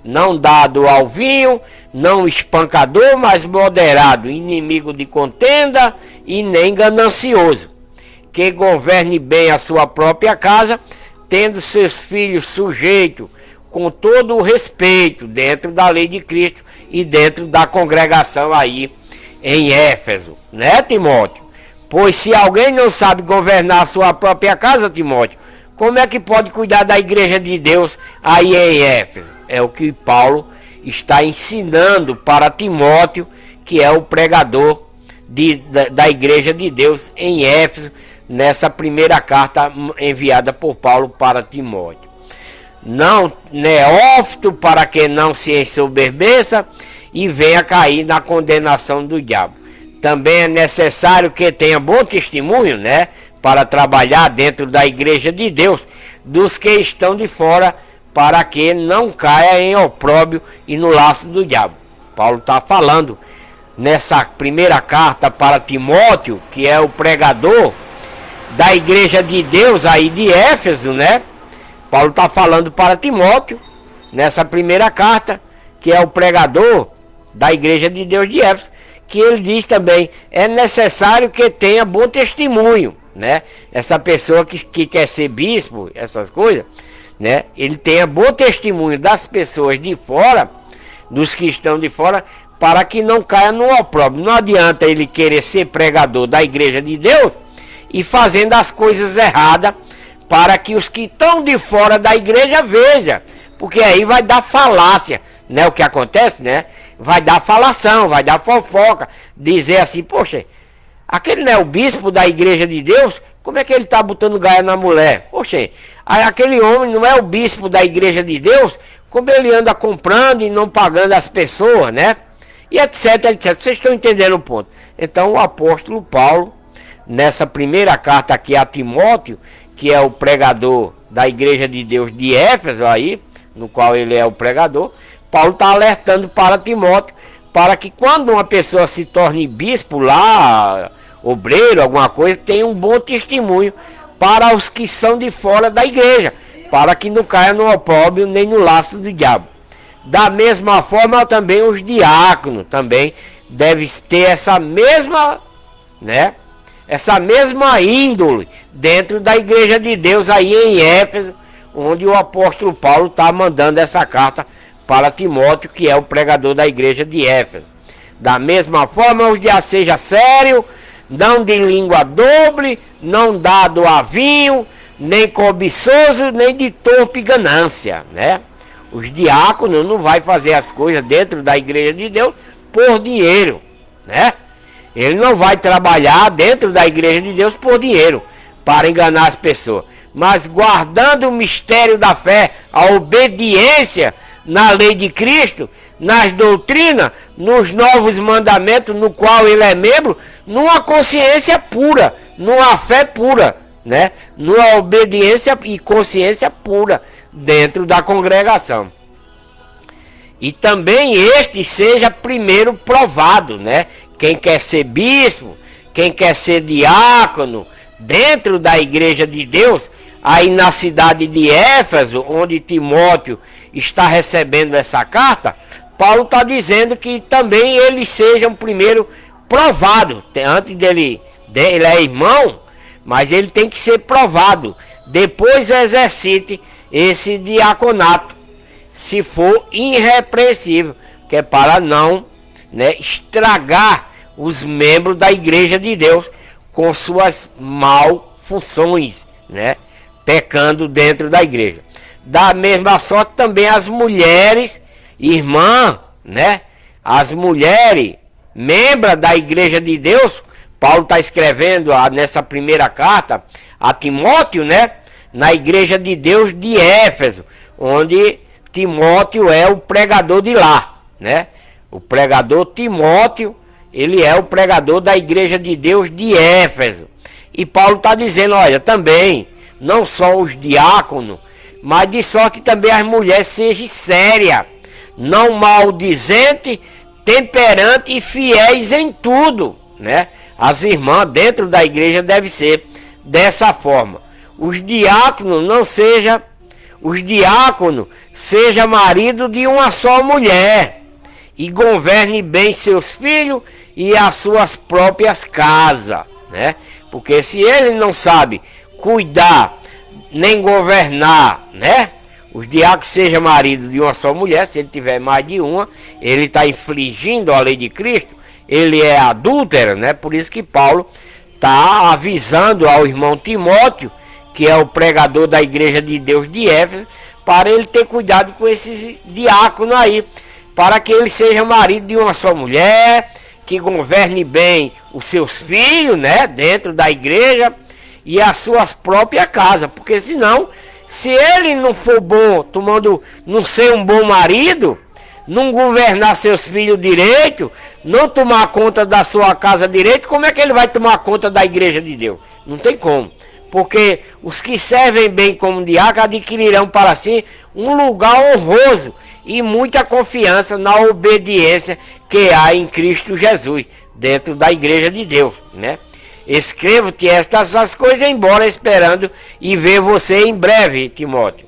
Não dado ao vinho, não espancador, mas moderado, inimigo de contenda e nem ganancioso, que governe bem a sua própria casa, tendo seus filhos sujeitos com todo o respeito dentro da lei de Cristo e dentro da congregação aí em Éfeso, né, Timóteo? Pois se alguém não sabe governar a sua própria casa, Timóteo, como é que pode cuidar da igreja de Deus aí em Éfeso? É o que Paulo está ensinando para Timóteo, que é o pregador da igreja de Deus em Éfeso, nessa primeira carta enviada por Paulo para Timóteo. Não neófito, para que não se ensoberbeça e venha cair na condenação do diabo. Também é necessário que tenha bom testemunho, né, para trabalhar dentro da igreja de Deus, dos que estão de fora, para que não caia em opróbrio e no laço do diabo. Paulo está falando nessa primeira carta para Timóteo, que é o pregador da igreja de Deus aí de Éfeso, né? Paulo está falando para Timóteo, nessa primeira carta, que é o pregador da igreja de Deus de Éfeso, que ele diz também, é necessário que tenha bom testemunho, né? Essa pessoa que quer ser bispo, essas coisas, né? Ele tenha bom testemunho das pessoas de fora, dos que estão de fora, para que não caia no opróbrio. Não adianta ele querer ser pregador da igreja de Deus e fazendo as coisas erradas, para que os que estão de fora da igreja vejam, porque aí vai dar falácia, né? O que acontece, né? Vai dar falação, vai dar fofoca, dizer assim, poxa, aquele não é o bispo da igreja de Deus, como é que ele está botando gaia na mulher? Poxa, aquele homem não é o bispo da igreja de Deus, como ele anda comprando e não pagando as pessoas, né? E etc, etc. Vocês estão entendendo o ponto. Então o apóstolo Paulo, nessa primeira carta aqui a Timóteo, que é o pregador da igreja de Deus de Éfeso aí, no qual ele é o pregador, Paulo está alertando para Timóteo, para que quando uma pessoa se torne bispo lá, obreiro, alguma coisa, tenha um bom testemunho para os que são de fora da igreja, para que não caia no opróbrio nem no laço do diabo. Da mesma forma também os diáconos também devem ter essa mesma, né? Essa mesma índole dentro da igreja de Deus aí em Éfeso, onde o apóstolo Paulo está mandando essa carta para Timóteo, que é o pregador da igreja de Éfeso. Da mesma forma, os dias seja sério, não de língua dobre, não dado a vinho, nem cobiçoso, nem de torpe ganância, né? Os diáconos não vai fazer as coisas dentro da igreja de Deus por dinheiro, né? Ele não vai trabalhar dentro da igreja de Deus por dinheiro, para enganar as pessoas, mas guardando o mistério da fé, a obediência na lei de Cristo, nas doutrinas, nos novos mandamentos, no qual ele é membro, numa consciência pura, numa fé pura, né? Numa obediência e consciência pura dentro da congregação. E também este seja primeiro provado, né? Quem quer ser bispo, quem quer ser diácono dentro da igreja de Deus, aí na cidade de Éfeso, onde Timóteo está recebendo essa carta, Paulo está dizendo que também eles sejam primeiro provados. Antes ele é irmão, mas ele tem que ser provado depois exercite esse diaconato, se for irrepreensível, que é para não, né, estragar os membros da igreja de Deus com suas malfunções, né, pecando dentro da igreja. Da mesma sorte também as mulheres, irmã, né, as mulheres, membros da igreja de Deus. Paulo está escrevendo nessa primeira carta a Timóteo, né, na igreja de Deus de Éfeso, onde Timóteo é o pregador de lá, né? O pregador Timóteo, ele é o pregador da igreja de Deus de Éfeso. E Paulo está dizendo, olha, também, não só os diáconos, mas de sorte também as mulheres sejam sérias, não maldizentes, temperantes e fiéis em tudo, né? As irmãs dentro da igreja devem ser dessa forma. Os diáconos seja marido de uma só mulher e governe bem seus filhos e as suas próprias casas, né? Porque se ele não sabe cuidar nem governar, né? Os diáconos seja marido de uma só mulher, se ele tiver mais de uma, ele está infringindo a lei de Cristo, ele é adúltero, né? Por isso que Paulo está avisando ao irmão Timóteo, que é o pregador da igreja de Deus de Éfeso, para ele ter cuidado com esses diáconos aí, para que ele seja marido de uma só mulher, que governe bem os seus filhos, né, dentro da igreja e as suas próprias casas, porque senão, se ele não for bom, não ser um bom marido, não governar seus filhos direito, não tomar conta da sua casa direito, como é que ele vai tomar conta da igreja de Deus? Não tem como. Porque os que servem bem como diácono adquirirão para si um lugar honroso e muita confiança na obediência que há em Cristo Jesus, dentro da igreja de Deus, né? Escrevo-te estas coisas, embora esperando e ver você em breve, Timóteo,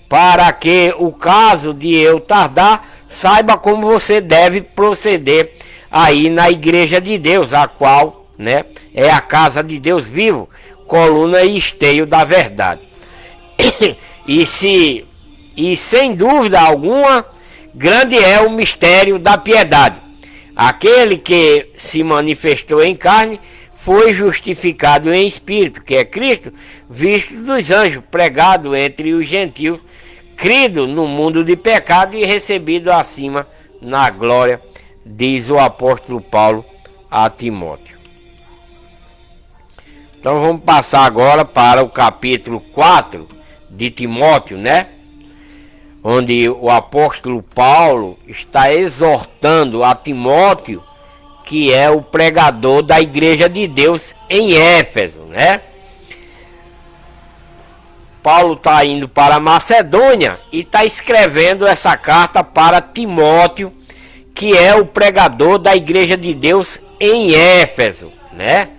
para que o caso de eu tardar, saiba como você deve proceder aí na igreja de Deus, a qual, né, é a casa de Deus vivo, coluna e esteio da verdade. E sem dúvida alguma, grande é o mistério da piedade. Aquele que se manifestou em carne foi justificado em espírito, que é Cristo, visto dos anjos, pregado entre os gentios, crido no mundo de pecado e recebido acima na glória, diz o apóstolo Paulo a Timóteo. Então vamos passar agora para o capítulo 4 de Timóteo, né? Onde o apóstolo Paulo está exortando a Timóteo, que é o pregador da igreja de Deus em Éfeso, né? Paulo está indo para a Macedônia e está escrevendo essa carta para Timóteo, que é o pregador da igreja de Deus em Éfeso, né?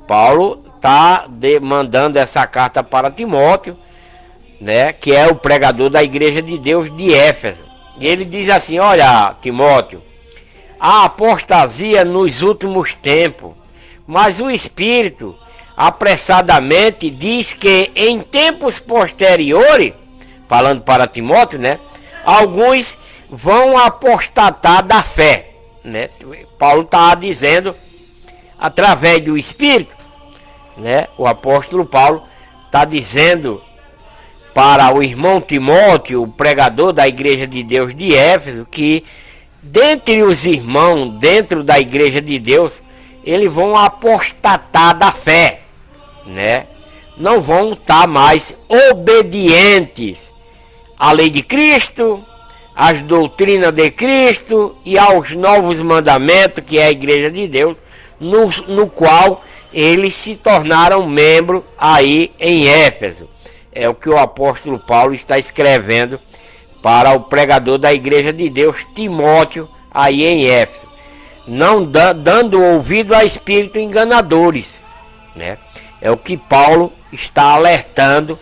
Paulo está mandando essa carta para Timóteo, né, que é o pregador da igreja de Deus de Éfeso. E ele diz assim: olha, Timóteo, há apostasia nos últimos tempos, mas o Espírito apressadamente diz que em tempos posteriores, falando para Timóteo, né, alguns vão apostatar da fé, né? Paulo está dizendo através do Espírito, né? O apóstolo Paulo está dizendo para o irmão Timóteo, o pregador da igreja de Deus de Éfeso, que dentre os irmãos dentro da igreja de Deus, eles vão apostatar da fé, né? Não vão estar mais obedientes à lei de Cristo, às doutrinas de Cristo e aos novos mandamentos, que é a igreja de Deus, no qual eles se tornaram membros aí em Éfeso. É o que o apóstolo Paulo está escrevendo para o pregador da igreja de Deus, Timóteo, aí em Éfeso. Não dando ouvido a espíritos enganadores, né? É o que Paulo está alertando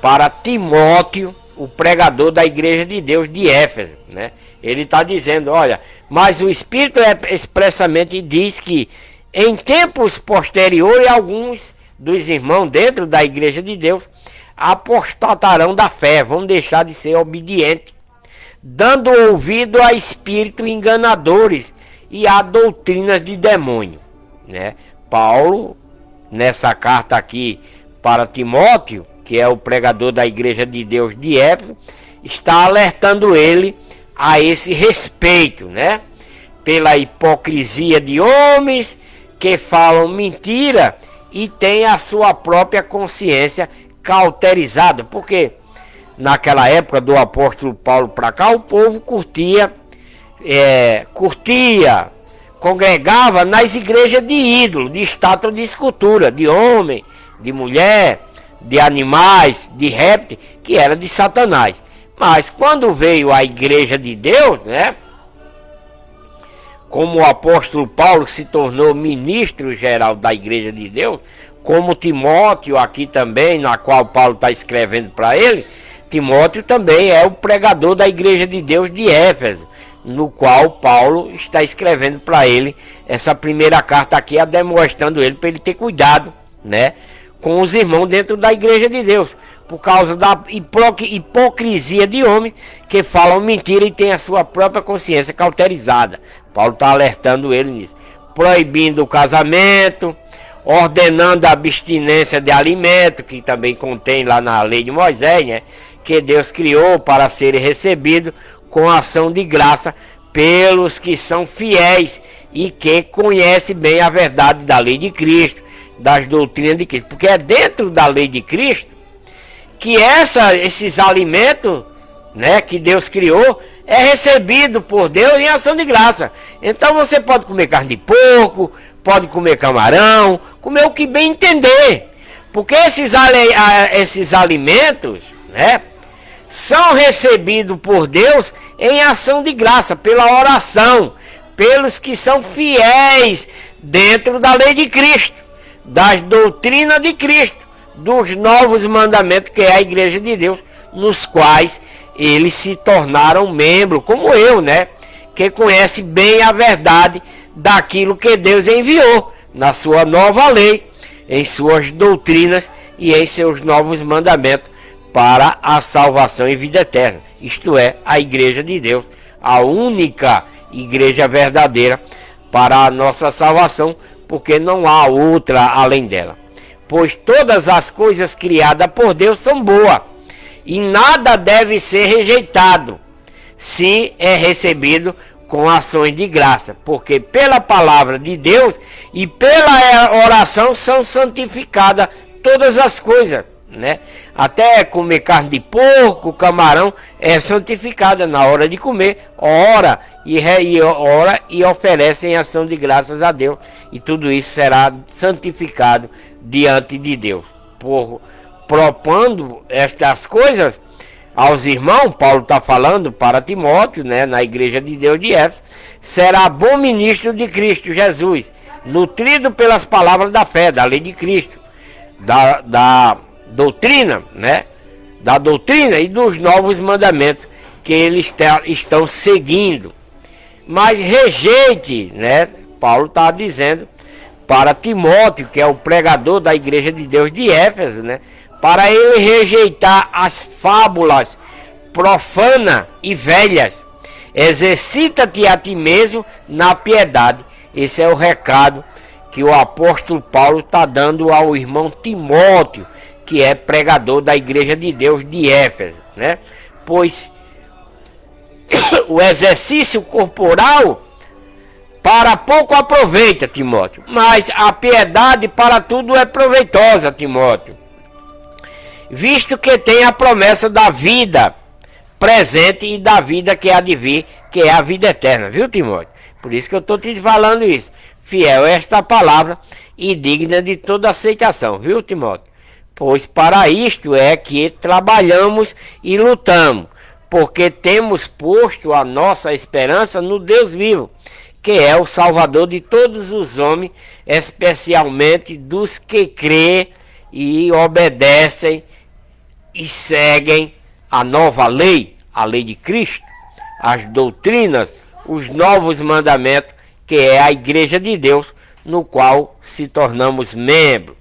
para Timóteo, o pregador da igreja de Deus de Éfeso, né? Ele está dizendo, olha, mas o Espírito expressamente diz que em tempos posteriores, alguns dos irmãos dentro da igreja de Deus apostatarão da fé, vão deixar de ser obedientes, dando ouvido a espíritos enganadores e a doutrinas de demônio, né? Paulo, nessa carta aqui para Timóteo, que é o pregador da Igreja de Deus de Éfeso, está alertando ele a esse respeito, né? Pela hipocrisia de homens que falam mentira e têm a sua própria consciência cauterizada, porque naquela época do apóstolo Paulo para cá, o povo curtia, congregava nas igrejas de ídolo, de estátua de escultura, de homem, de mulher, de animais, de répteis, que era de Satanás. Mas quando veio a igreja de Deus, né? Como o apóstolo Paulo se tornou ministro geral da igreja de Deus, como Timóteo aqui também, na qual Paulo está escrevendo para ele, Timóteo também é o pregador da igreja de Deus de Éfeso, no qual Paulo está escrevendo para ele essa primeira carta aqui, demonstrando ele para ele ter cuidado, né, com os irmãos dentro da igreja de Deus, por causa da hipocrisia de homens que falam mentira e têm a sua própria consciência cauterizada. Paulo está alertando ele nisso, proibindo o casamento, ordenando a abstinência de alimento, que também contém lá na lei de Moisés, né, que Deus criou para serem recebidos com ação de graça pelos que são fiéis e que conhecem bem a verdade da lei de Cristo, das doutrinas de Cristo, porque é dentro da lei de Cristo que esses alimentos, né, que Deus criou, é recebido por Deus em ação de graça. Então você pode comer carne de porco, pode comer camarão, comer o que bem entender, porque esses alimentos, né, são recebidos por Deus em ação de graça, pela oração, pelos que são fiéis dentro da lei de Cristo, das doutrinas de Cristo, dos novos mandamentos, que é a igreja de Deus, nos quais eles se tornaram membros, como eu, né, que conhece bem a verdade daquilo que Deus enviou na sua nova lei, em suas doutrinas e em seus novos mandamentos para a salvação e vida eterna. Isto é, a igreja de Deus, a única igreja verdadeira para a nossa salvação, porque não há outra além dela. Pois todas as coisas criadas por Deus são boas, e nada deve ser rejeitado, se é recebido com ações de graça, porque pela palavra de Deus e pela oração são santificadas todas as coisas, né? Até comer carne de porco, camarão, é santificada na hora de comer, ora e oferece em ação de graças a Deus, e tudo isso será santificado diante de Deus. Por propondo estas coisas aos irmãos, Paulo está falando para Timóteo, né, na igreja de Deus de Éfeso, será bom ministro de Cristo Jesus, nutrido pelas palavras da fé, da lei de Cristo, da doutrina, né, da doutrina e dos novos mandamentos que eles estão seguindo. Mas rejeite, né, Paulo está dizendo para Timóteo, que é o pregador da igreja de Deus de Éfeso, né, para ele rejeitar as fábulas profanas e velhas. Exercita-te a ti mesmo na piedade. Esse é o recado que o apóstolo Paulo está dando ao irmão Timóteo, que é pregador da igreja de Deus de Éfeso, né? Pois o exercício corporal para pouco aproveita, Timóteo, mas a piedade para tudo é proveitosa, Timóteo, visto que tem a promessa da vida presente e da vida que há de vir, que é a vida eterna, viu, Timóteo? Por isso que eu estou te falando isso. Fiel é esta palavra e digna de toda aceitação, viu, Timóteo? Pois para isto é que trabalhamos e lutamos, porque temos posto a nossa esperança no Deus vivo, que é o Salvador de todos os homens, especialmente dos que crêem e obedecem e seguem a nova lei, a lei de Cristo, as doutrinas, os novos mandamentos, que é a igreja de Deus, no qual se tornamos membros.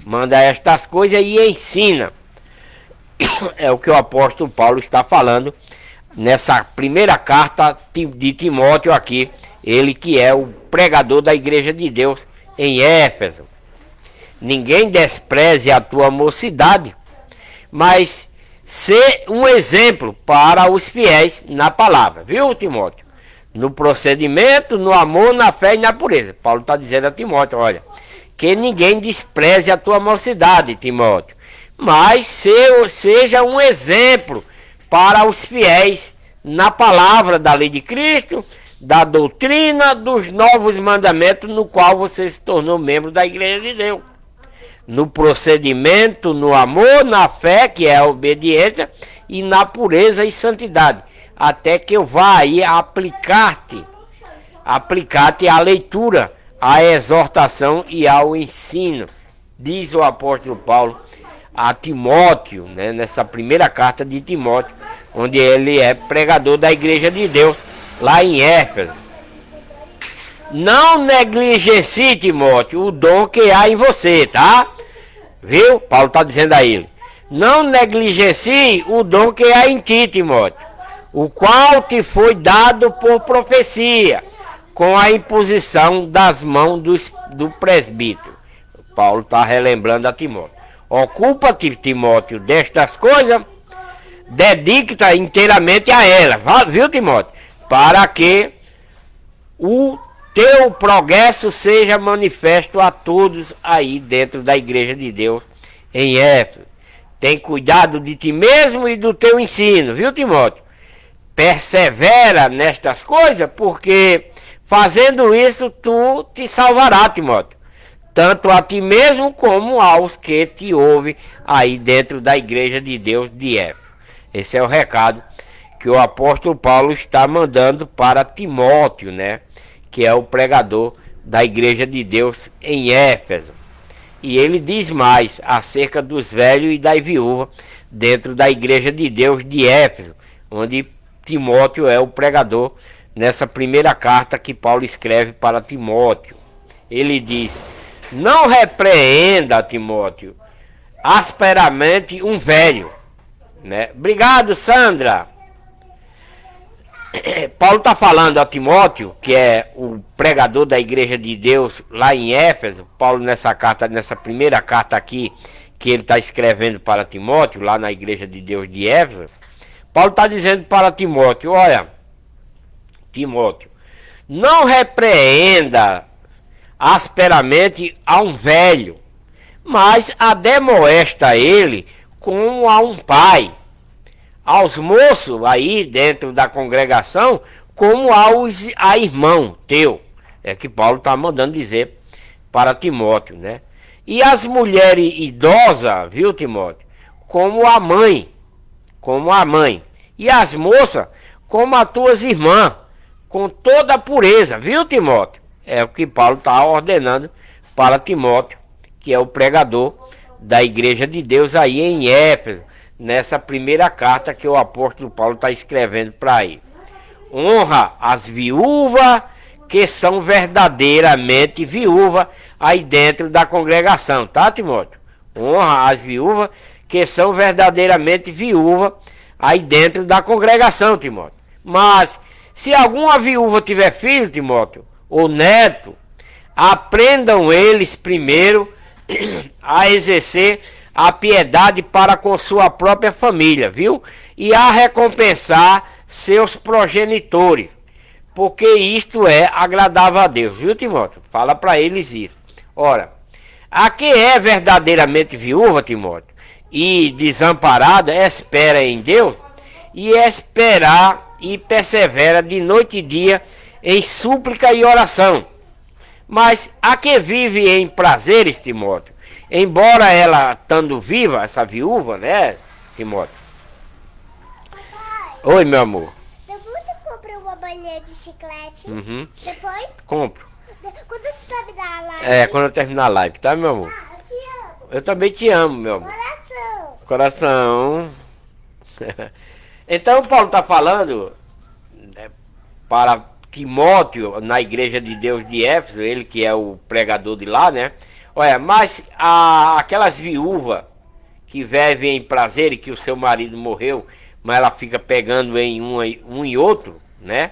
Manda estas coisas e ensina. É o que o apóstolo Paulo está falando nessa primeira carta de Timóteo aqui, ele que é o pregador da igreja de Deus em Éfeso. Ninguém despreze a tua mocidade, mas ser um exemplo para os fiéis na palavra, viu, Timóteo? No procedimento, no amor, na fé e na pureza. Paulo está dizendo a Timóteo, olha, que ninguém despreze a tua mocidade, Timóteo, mas seja um exemplo para os fiéis na palavra da lei de Cristo, da doutrina, dos novos mandamentos, no qual você se tornou membro da igreja de Deus. No procedimento, no amor, na fé, que é a obediência, e na pureza e santidade, até que eu vá aí aplicar-te à leitura, à exortação e ao ensino, diz o apóstolo Paulo a Timóteo, né, nessa primeira carta de Timóteo, onde ele é pregador da igreja de Deus, lá em Éfeso. Não negligencie, Timóteo, o dom que há em você, tá? Viu? Paulo está dizendo a ele. Não negligencie o dom que há em ti, Timóteo, o qual te foi dado por profecia, com a imposição das mãos do presbítero. Paulo está relembrando a Timóteo. Ocupa-te, Timóteo, destas coisas, dedica-te inteiramente a ela, viu, Timóteo? Para que o teu progresso seja manifesto a todos aí dentro da igreja de Deus em Éfeso. Tem cuidado de ti mesmo e do teu ensino, viu, Timóteo? Persevera nestas coisas, porque fazendo isso tu te salvará, Timóteo, tanto a ti mesmo como aos que te ouvem aí dentro da igreja de Deus de Éfeso. Esse é o recado que o apóstolo Paulo está mandando para Timóteo, né? Que é o pregador da igreja de Deus em Éfeso. E ele diz mais acerca dos velhos e das viúvas dentro da igreja de Deus de Éfeso, onde Timóteo é o pregador nessa primeira carta que Paulo escreve para Timóteo. Ele diz: não repreenda, Timóteo, asperamente um velho, né? Obrigado, Sandra. Paulo está falando a Timóteo, que é o pregador da igreja de Deus lá em Éfeso. Paulo nessa primeira carta aqui que ele está escrevendo para Timóteo, lá na igreja de Deus de Éfeso, Paulo está dizendo para Timóteo: olha, Timóteo, não repreenda asperamente a um velho, mas admoesta ele como a um pai, aos moços aí dentro da congregação, como a irmão teu. É que Paulo está mandando dizer para Timóteo, né? E as mulheres idosas, viu, Timóteo? Como a mãe. E as moças, como as tuas irmãs, com toda a pureza, viu, Timóteo? É o que Paulo está ordenando para Timóteo, que é o pregador da igreja de Deus aí em Éfeso, nessa primeira carta que o apóstolo Paulo está escrevendo para ele. Honra as viúvas que são verdadeiramente viúvas aí dentro da congregação, tá, Timóteo? Honra as viúvas que são verdadeiramente viúvas aí dentro da congregação, Timóteo. Mas se alguma viúva tiver filho, Timóteo, ou neto, aprendam eles primeiro a exercer a piedade para com sua própria família, viu? E a recompensar seus progenitores, porque isto é agradável a Deus, viu, Timóteo? Fala para eles isso. Ora, a que é verdadeiramente viúva, Timóteo, e desamparada, espera em Deus, e esperar e persevera de noite e dia em súplica e oração. Mas a que vive em prazeres, Timóteo, embora ela estando viva, essa viúva, né, Timóteo? Oi, meu amor. Depois você compra uma balinha de chiclete. Uhum. Depois? Compro. Quando você terminar a live. É, quando eu terminar a live, tá, meu amor? Ah, eu te amo. Eu também te amo, meu amor. Coração. Coração. Então, Paulo está falando, né, para Timóteo, na igreja de Deus de Éfeso, ele que é o pregador de lá, né? Olha, mas aquelas viúvas que vive em prazer e que o seu marido morreu, mas ela fica pegando em um e outro, né?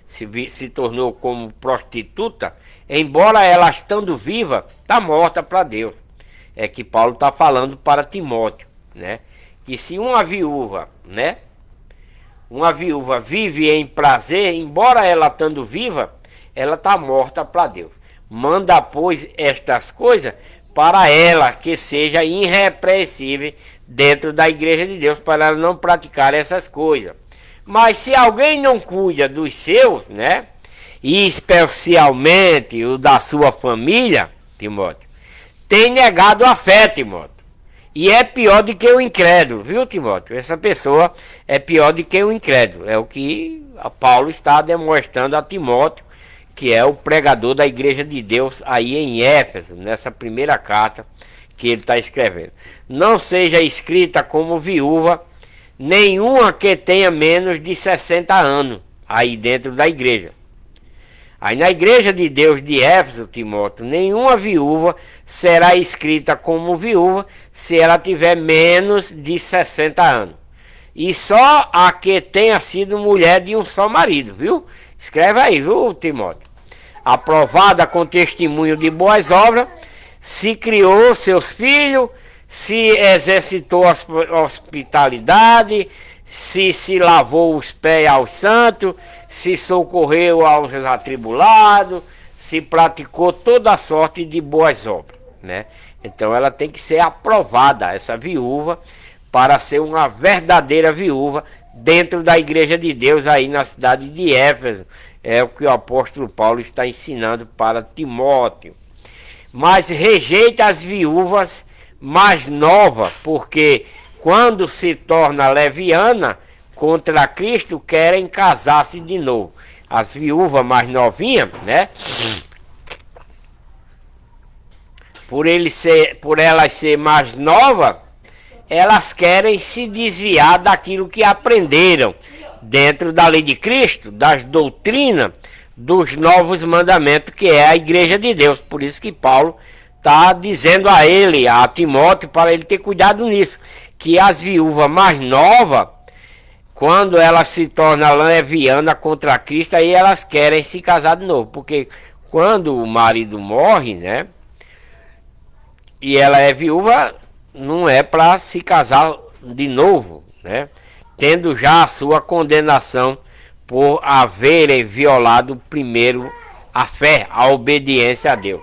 Se tornou como prostituta, embora ela estando viva, está morta para Deus. É que Paulo está falando para Timóteo, né? Que se uma viúva, né? Uma viúva vive em prazer, embora ela estando viva, ela está morta para Deus. Manda, pois, estas coisas para ela, que seja irrepreensível dentro da igreja de Deus, para ela não praticar essas coisas. Mas se alguém não cuida dos seus, né? E especialmente o da sua família, Timóteo, tem negado a fé, Timóteo. E é pior do que o incrédulo, viu, Timóteo? Essa pessoa é pior do que o incrédulo. É o que Paulo está demonstrando a Timóteo, que é o pregador da igreja de Deus aí em Éfeso, nessa primeira carta que ele está escrevendo. Não seja escrita como viúva nenhuma que tenha menos de 60 anos aí dentro da igreja. Aí na igreja de Deus de Éfeso, Timóteo, nenhuma viúva será escrita como viúva se ela tiver menos de 60 anos. E só a que tenha sido mulher de um só marido, viu? Escreve aí, viu, Timóteo? Aprovada com testemunho de boas obras, se criou seus filhos, se exercitou a hospitalidade, se lavou os pés aos santos, se socorreu aos atribulados, se praticou toda sorte de boas obras, né? Então ela tem que ser aprovada, essa viúva, para ser uma verdadeira viúva dentro da igreja de Deus aí na cidade de Éfeso. É o que o apóstolo Paulo está ensinando para Timóteo. Mas rejeita as viúvas mais novas, porque quando se torna leviana contra Cristo, querem casar-se de novo. As viúvas mais novinhas, né? Por elas ser mais novas, elas querem se desviar daquilo que aprenderam dentro da lei de Cristo, das doutrinas, dos novos mandamentos, que é a igreja de Deus. Por isso que Paulo está dizendo a ele, a Timóteo, para ele ter cuidado nisso, que as viúvas mais novas, quando elas se tornam leviana contra Cristo, aí elas querem se casar de novo, porque quando o marido morre, né, e ela é viúva, não é para se casar de novo, né, tendo já a sua condenação por haverem violado primeiro a fé, a obediência a Deus.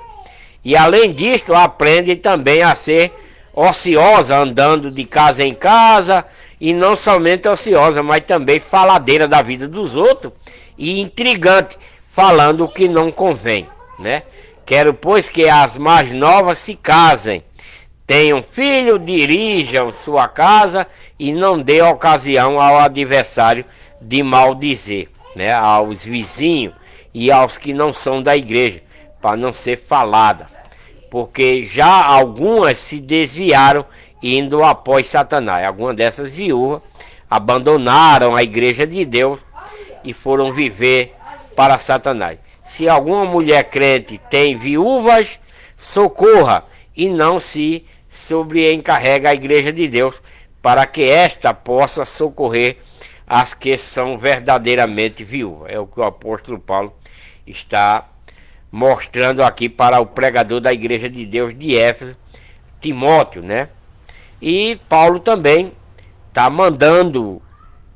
E além disso, aprende também a ser ociosa, andando de casa em casa, e não somente ociosa, mas também faladeira da vida dos outros e intrigante, falando o que não convém, né? Quero, pois, que as mais novas se casem, tenham filho, dirijam sua casa e não dê ocasião ao adversário de maldizer, né? Aos vizinhos e aos que não são da igreja, para não ser falada, porque já algumas se desviaram indo após Satanás. Algumas dessas viúvas abandonaram a igreja de Deus e foram viver para Satanás. Se alguma mulher crente tem viúvas, socorra e não se sobreencarrega a igreja de Deus, para que esta possa socorrer as que são verdadeiramente viúvas. É o que o apóstolo Paulo está mostrando aqui para o pregador da igreja de Deus de Éfeso, Timóteo, né? E Paulo também está mandando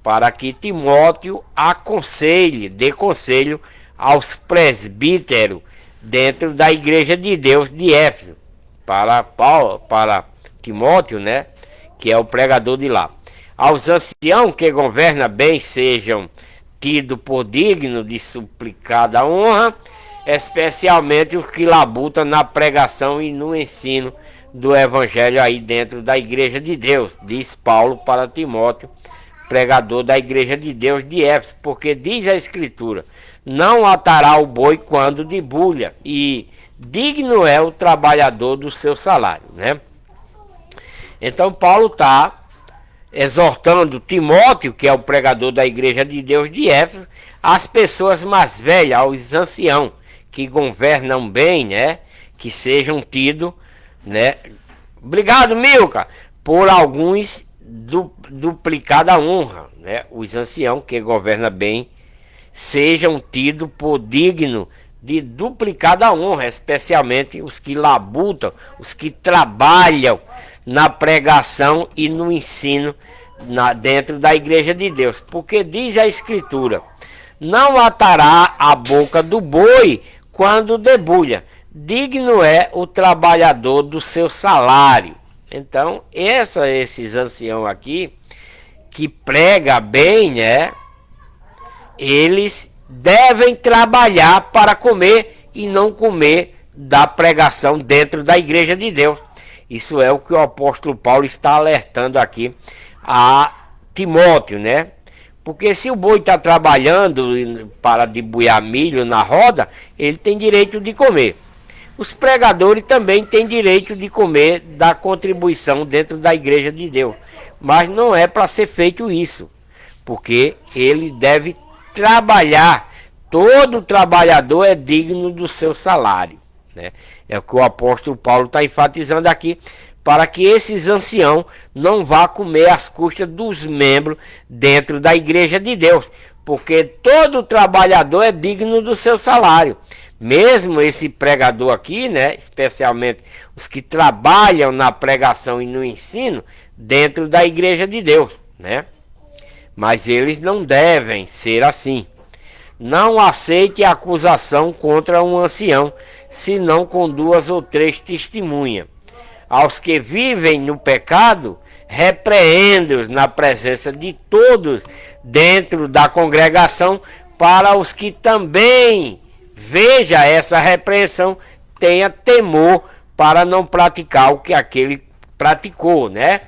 para que Timóteo aconselhe, dê conselho aos presbíteros dentro da igreja de Deus de Éfeso, para Timóteo, né? Que é o pregador de lá. Aos anciãos que governam bem sejam tidos por dignos de suplicada honra, especialmente os que labutam na pregação e no ensino do evangelho aí dentro da igreja de Deus, diz Paulo para Timóteo, pregador da igreja de Deus de Éfeso, porque diz a escritura: não atará o boi quando debulha, e digno é o trabalhador do seu salário, né? Então Paulo está exortando Timóteo, que é o pregador da igreja de Deus de Éfeso, as pessoas mais velhas, aos anciãos que governam bem, né, que sejam tidos, né? Obrigado, Milka. por alguns duplicada a honra, né? Os anciãos que governam bem sejam tidos por digno de duplicada honra, especialmente os que labutam, os que trabalham na pregação e no ensino dentro da igreja de Deus, porque diz a escritura: não atará a boca do boi quando debulha, digno é o trabalhador do seu salário. Então esses anciãos aqui que prega bem, né, eles devem trabalhar para comer e não comer da pregação dentro da igreja de Deus. Isso é o que o apóstolo Paulo está alertando aqui a Timóteo, né? Porque se o boi está trabalhando para debulhar milho na roda, ele tem direito de comer. Os pregadores também têm direito de comer da contribuição dentro da igreja de Deus. Mas não é para ser feito isso, porque ele deve trabalhar. Todo trabalhador é digno do seu salário, né? É o que o apóstolo Paulo está enfatizando aqui, para que esses anciãos não vá comer às custas dos membros dentro da igreja de Deus, porque todo trabalhador é digno do seu salário. Mesmo esse pregador aqui, né, especialmente os que trabalham na pregação e no ensino dentro da igreja de Deus, né? Mas eles não devem ser assim. Não aceite acusação contra um ancião, senão com 2 ou 3 testemunhas. Aos que vivem no pecado, repreende-os na presença de todos dentro da congregação, para os que também veja essa repreensão, tenha temor para não praticar o que aquele praticou, né?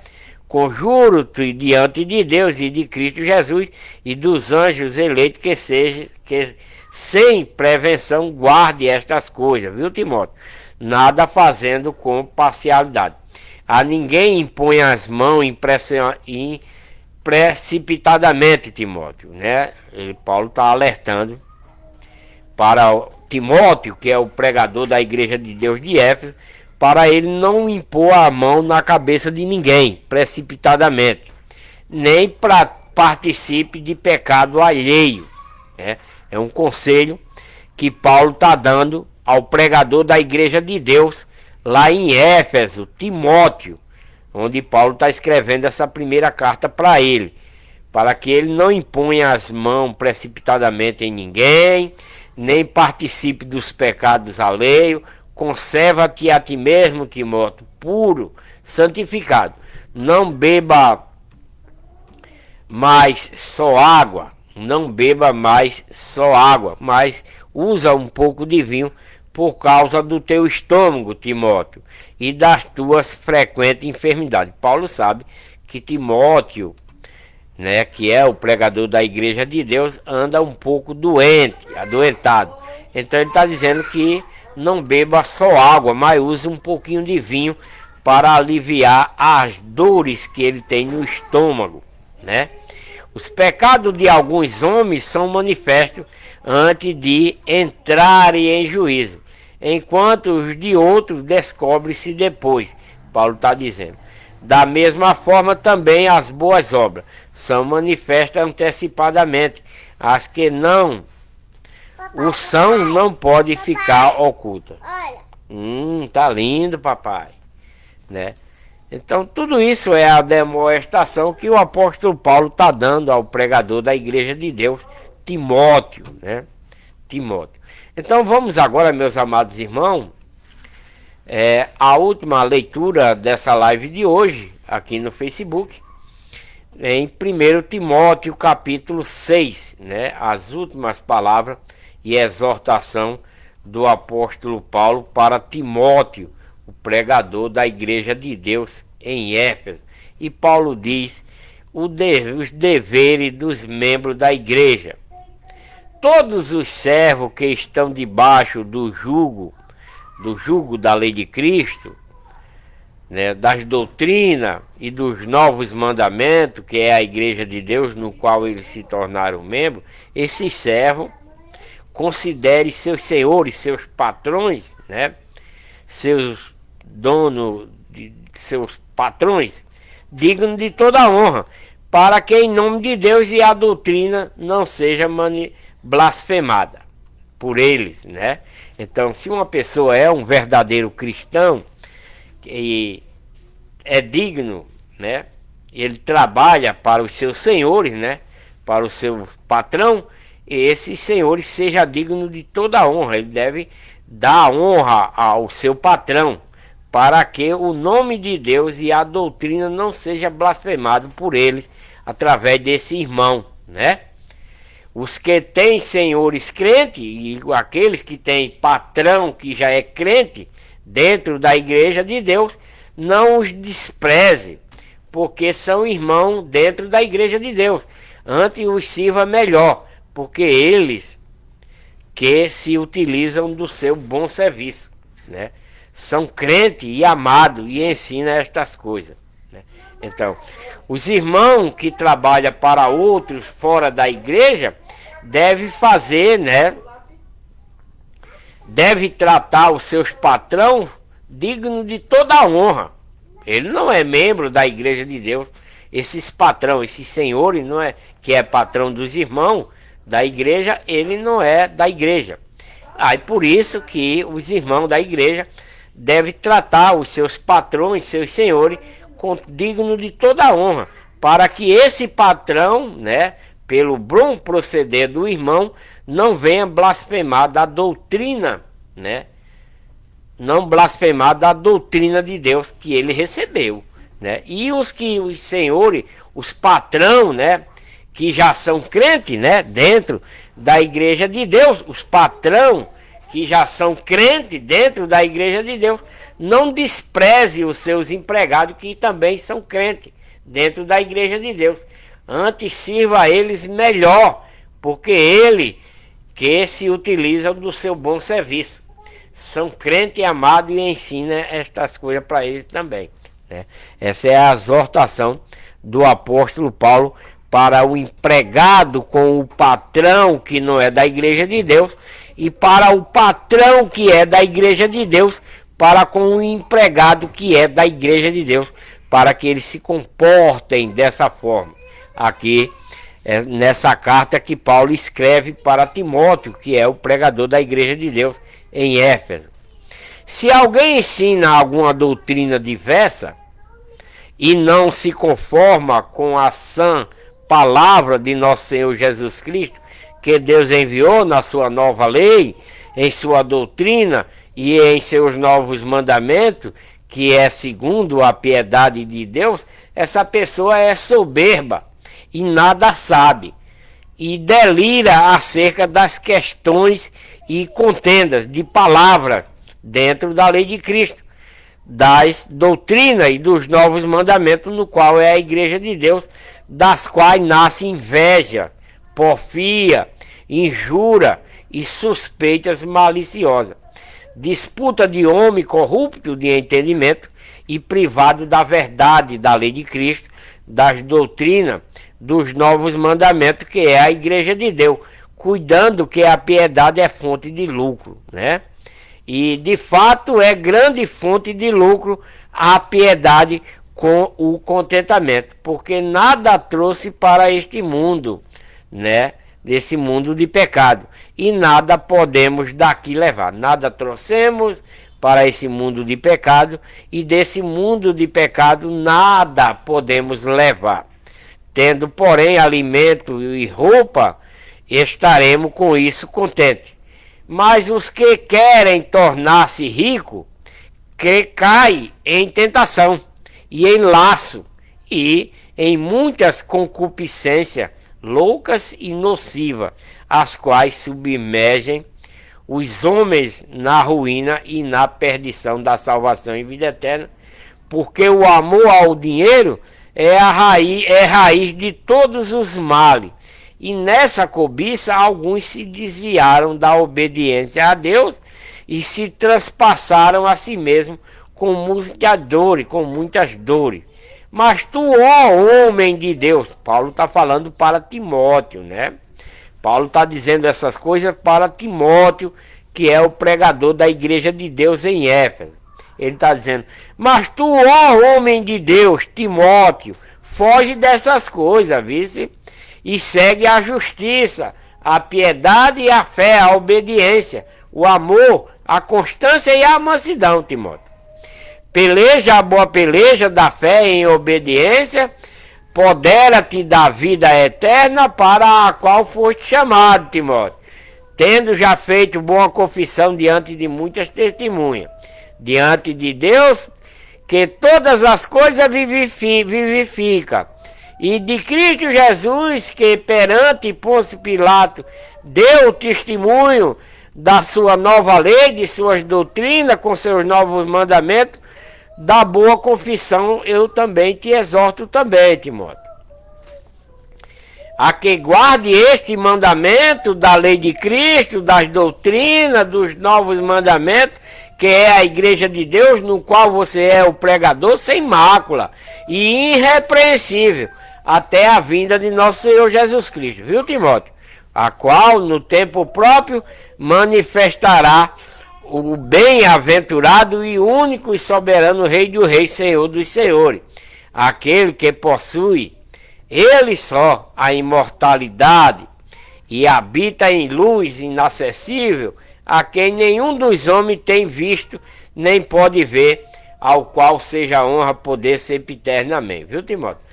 Conjuro-te diante de Deus e de Cristo Jesus e dos anjos eleitos que sem prevenção guarde estas coisas, viu, Timóteo? Nada fazendo com parcialidade. A ninguém impõe as mãos precipitadamente, Timóteo, né? Paulo está alertando para Timóteo, que é o pregador da igreja de Deus de Éfeso, para ele não impor a mão na cabeça de ninguém precipitadamente, nem para participe de pecado alheio, né? É um conselho que Paulo está dando ao pregador da igreja de Deus lá em Éfeso, Timóteo, onde Paulo está escrevendo essa primeira carta para ele, para que ele não imponha as mãos precipitadamente em ninguém, nem participe dos pecados alheios. Conserva-te a ti mesmo, Timóteo, puro, santificado. Não beba mais só água, mas usa um pouco de vinho por causa do teu estômago, Timóteo, e das tuas frequentes enfermidades. Paulo sabe que Timóteo, né, que é o pregador da igreja de Deus, anda um pouco doente, adoentado. Então ele está dizendo que não beba só água, mas use um pouquinho de vinho para aliviar as dores que ele tem no estômago, né? Os pecados de alguns homens são manifestos antes de entrarem em juízo, enquanto os de outros descobrem-se depois. Paulo está dizendo. Da mesma forma também as boas obras são manifestas antecipadamente. As que não o são não pode ficar oculta. Olha. Tá lindo, papai, né? Então tudo isso é a demonstração que o apóstolo Paulo está dando ao pregador da igreja de Deus, Timóteo, né? Timóteo. Então vamos agora, meus amados irmãos, a última leitura dessa live de hoje, aqui no Facebook, em 1 Timóteo capítulo 6, né? As últimas palavras e exortação do apóstolo Paulo para Timóteo, o pregador da igreja de Deus em Éfeso. E Paulo diz os deveres dos membros da igreja. Todos os servos que estão debaixo do jugo da lei de Cristo, né, das doutrinas e dos novos mandamentos, que é a igreja de Deus, no qual eles se tornaram membros, esses servos considere seus senhores, seus patrões, né, seus donos, seus patrões, digno de toda honra, para que em nome de Deus e a doutrina não seja blasfemada por eles, né? Então, se uma pessoa é um verdadeiro cristão e é digno, né? Ele trabalha para os seus senhores, né? Para o seu patrão, e esses senhores seja digno de toda honra. Ele deve dar honra ao seu patrão, para que o nome de Deus e a doutrina não seja blasfemado por eles através desse irmão, né? Os que têm senhores crentes e aqueles que têm patrão que já é crente dentro da igreja de Deus, não os despreze, porque são irmãos dentro da igreja de Deus. Antes os sirva melhor, porque eles que se utilizam do seu bom serviço, né? São crentes e amados e ensinam estas coisas, né? Então, os irmãos que trabalham para outros fora da igreja deve fazer, né? Deve tratar os seus patrões digno de toda honra. Ele não é membro da igreja de Deus. Esses patrão, esses senhores, não é que é patrão dos irmãos da igreja, ele não é da igreja. Aí por isso que os irmãos da igreja devem tratar os seus patrões, seus senhores, digno de toda honra, para que esse patrão, né, pelo bom proceder do irmão, não venha blasfemar da doutrina, né? Não blasfemar da doutrina de Deus que ele recebeu, né? E os senhores, os patrão, né, que já são crentes, né, dentro da igreja de Deus, os patrão que já são crentes dentro da igreja de Deus, não despreze os seus empregados que também são crentes dentro da igreja de Deus. Antes sirva a eles melhor, porque ele que se utilizam do seu bom serviço. São crentes amados e ensina estas coisas para eles também, né? Essa é a exortação do apóstolo Paulo para o empregado com o patrão que não é da igreja de Deus, e para o patrão que é da igreja de Deus, para com o empregado que é da igreja de Deus, para que eles se comportem dessa forma. Aqui é nessa carta que Paulo escreve para Timóteo, que é o pregador da igreja de Deus em Éfeso. Se alguém ensina alguma doutrina diversa e não se conforma com a sã palavra de nosso Senhor Jesus Cristo, que Deus enviou na sua nova lei, em sua doutrina e em seus novos mandamentos, que é segundo a piedade de Deus, essa pessoa é soberba e nada sabe, e delira acerca das questões e contendas de palavras dentro da lei de Cristo, das doutrinas e dos novos mandamentos, no qual é a igreja de Deus, das quais nasce inveja, porfia, injúria e suspeitas maliciosas, disputa de homem corrupto de entendimento e privado da verdade da lei de Cristo, das doutrinas, dos novos mandamentos, que é a igreja de Deus, cuidando que a piedade é fonte de lucro, né? E de fato é grande fonte de lucro a piedade com o contentamento, porque nada trouxe para este mundo, né? Desse mundo de pecado, e nada podemos daqui levar. Nada trouxemos para esse mundo de pecado, e desse mundo de pecado nada podemos levar. Tendo, porém, alimento e roupa, estaremos com isso contentes. Mas os que querem tornar-se ricos, que caem em tentação e em laço e em muitas concupiscências loucas e nocivas, as quais submergem os homens na ruína e na perdição da salvação e vida eterna, porque o amor ao dinheiro é raiz de todos os males. E nessa cobiça alguns se desviaram da obediência a Deus e se transpassaram a si mesmos com muitas dores. Mas tu, ó homem de Deus, Paulo está falando para Timóteo, né? Paulo está dizendo essas coisas para Timóteo, que é o pregador da igreja de Deus em Éfeso. Ele está dizendo: mas tu, ó homem de Deus, Timóteo, foge dessas coisas, vice, e segue a justiça, a piedade e a fé, a obediência, o amor, a constância e a mansidão, Timóteo. Peleja a boa peleja da fé em obediência, podera-te da vida eterna para a qual foste chamado, Timóteo, tendo já feito boa confissão diante de muitas testemunhas, diante de Deus, que todas as coisas vivifica, e de Cristo Jesus, que perante Pôncio Pilato deu testemunho da sua nova lei, de suas doutrinas, com seus novos mandamentos, da boa confissão, eu também te exorto também, Timóteo, a que guarde este mandamento da lei de Cristo, das doutrinas, dos novos mandamentos, que é a igreja de Deus, no qual você é o pregador sem mácula e irrepreensível, até a vinda de nosso Senhor Jesus Cristo, viu, Timóteo? A qual, no tempo próprio, manifestará o bem-aventurado e único e soberano Rei do Rei, Senhor dos Senhores, aquele que possui, ele só, a imortalidade e habita em luz inacessível, a quem nenhum dos homens tem visto, nem pode ver, ao qual seja honra, poder sempre eternamente, viu, Timóteo?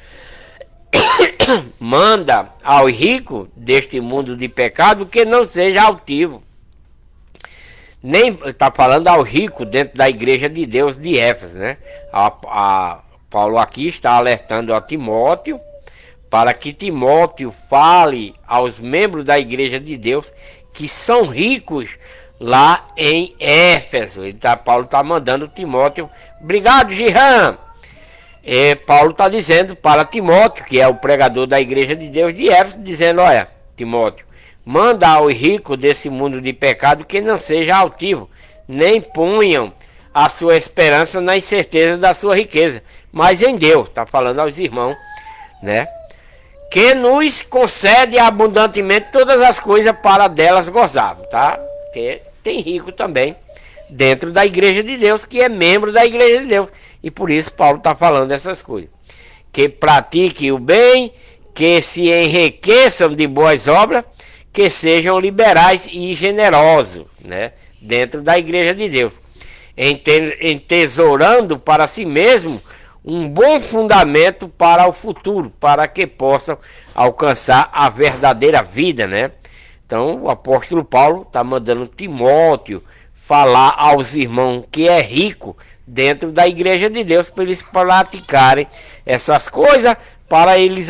Manda ao rico deste mundo de pecado que não seja altivo. Nem está falando ao rico dentro da igreja de Deus de Éfeso, né? Paulo aqui está alertando a Timóteo para que Timóteo fale aos membros da igreja de Deus que são ricos lá em Éfeso. Paulo está mandando Timóteo. Obrigado, Giran. Paulo está dizendo para Timóteo, que é o pregador da igreja de Deus de Éfeso, dizendo: olha, Timóteo, manda ao rico desse mundo de pecado que não seja altivo, nem ponham a sua esperança na incerteza da sua riqueza, mas em Deus. Está falando aos irmãos, né? Que nos concede abundantemente todas as coisas para delas gozarmos, tá? Tem rico também dentro da igreja de Deus, que é membro da igreja de Deus, e por isso Paulo está falando essas coisas. Que pratique o bem, que se enriqueçam de boas obras, que sejam liberais e generosos, né? Dentro da igreja de Deus, entesourando para si mesmo um bom fundamento para o futuro, para que possam alcançar a verdadeira vida, né? Então o apóstolo Paulo está mandando Timóteo falar aos irmãos que é rico dentro da igreja de Deus, para eles praticarem essas coisas, para eles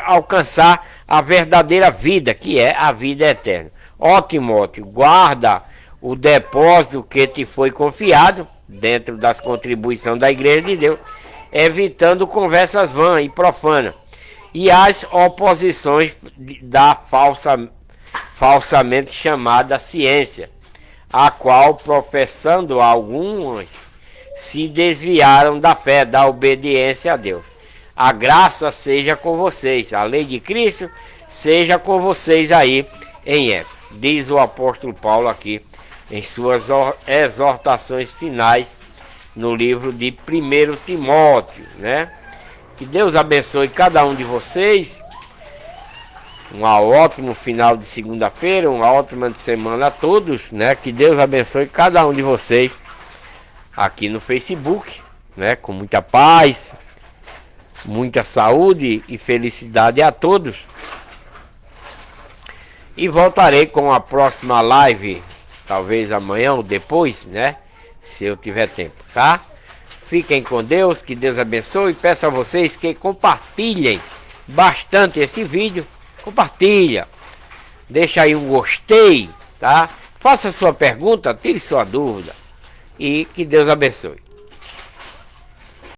alcançar a verdadeira vida, que é a vida eterna. Ó Timóteo, guarda o depósito que te foi confiado dentro das contribuições da igreja de Deus, evitando conversas vãs e profanas e as oposições da falsamente chamada ciência, a qual, professando alguns, se desviaram da fé, da obediência a Deus. A graça seja com vocês, a lei de Cristo seja com vocês aí em Éfeso, diz o apóstolo Paulo aqui em suas exortações finais no livro de 1 Timóteo, né? Que Deus abençoe cada um de vocês. Um ótimo final de segunda-feira, uma ótima semana a todos, né? Que Deus abençoe cada um de vocês aqui no Facebook, né? Com muita paz, muita saúde e felicidade a todos. E voltarei com a próxima live, talvez amanhã ou depois, né? Se eu tiver tempo, tá? Fiquem com Deus, que Deus abençoe. Peço a vocês que compartilhem bastante esse vídeo. Compartilha, deixa aí um gostei, tá? Faça sua pergunta, tire sua dúvida e que Deus abençoe.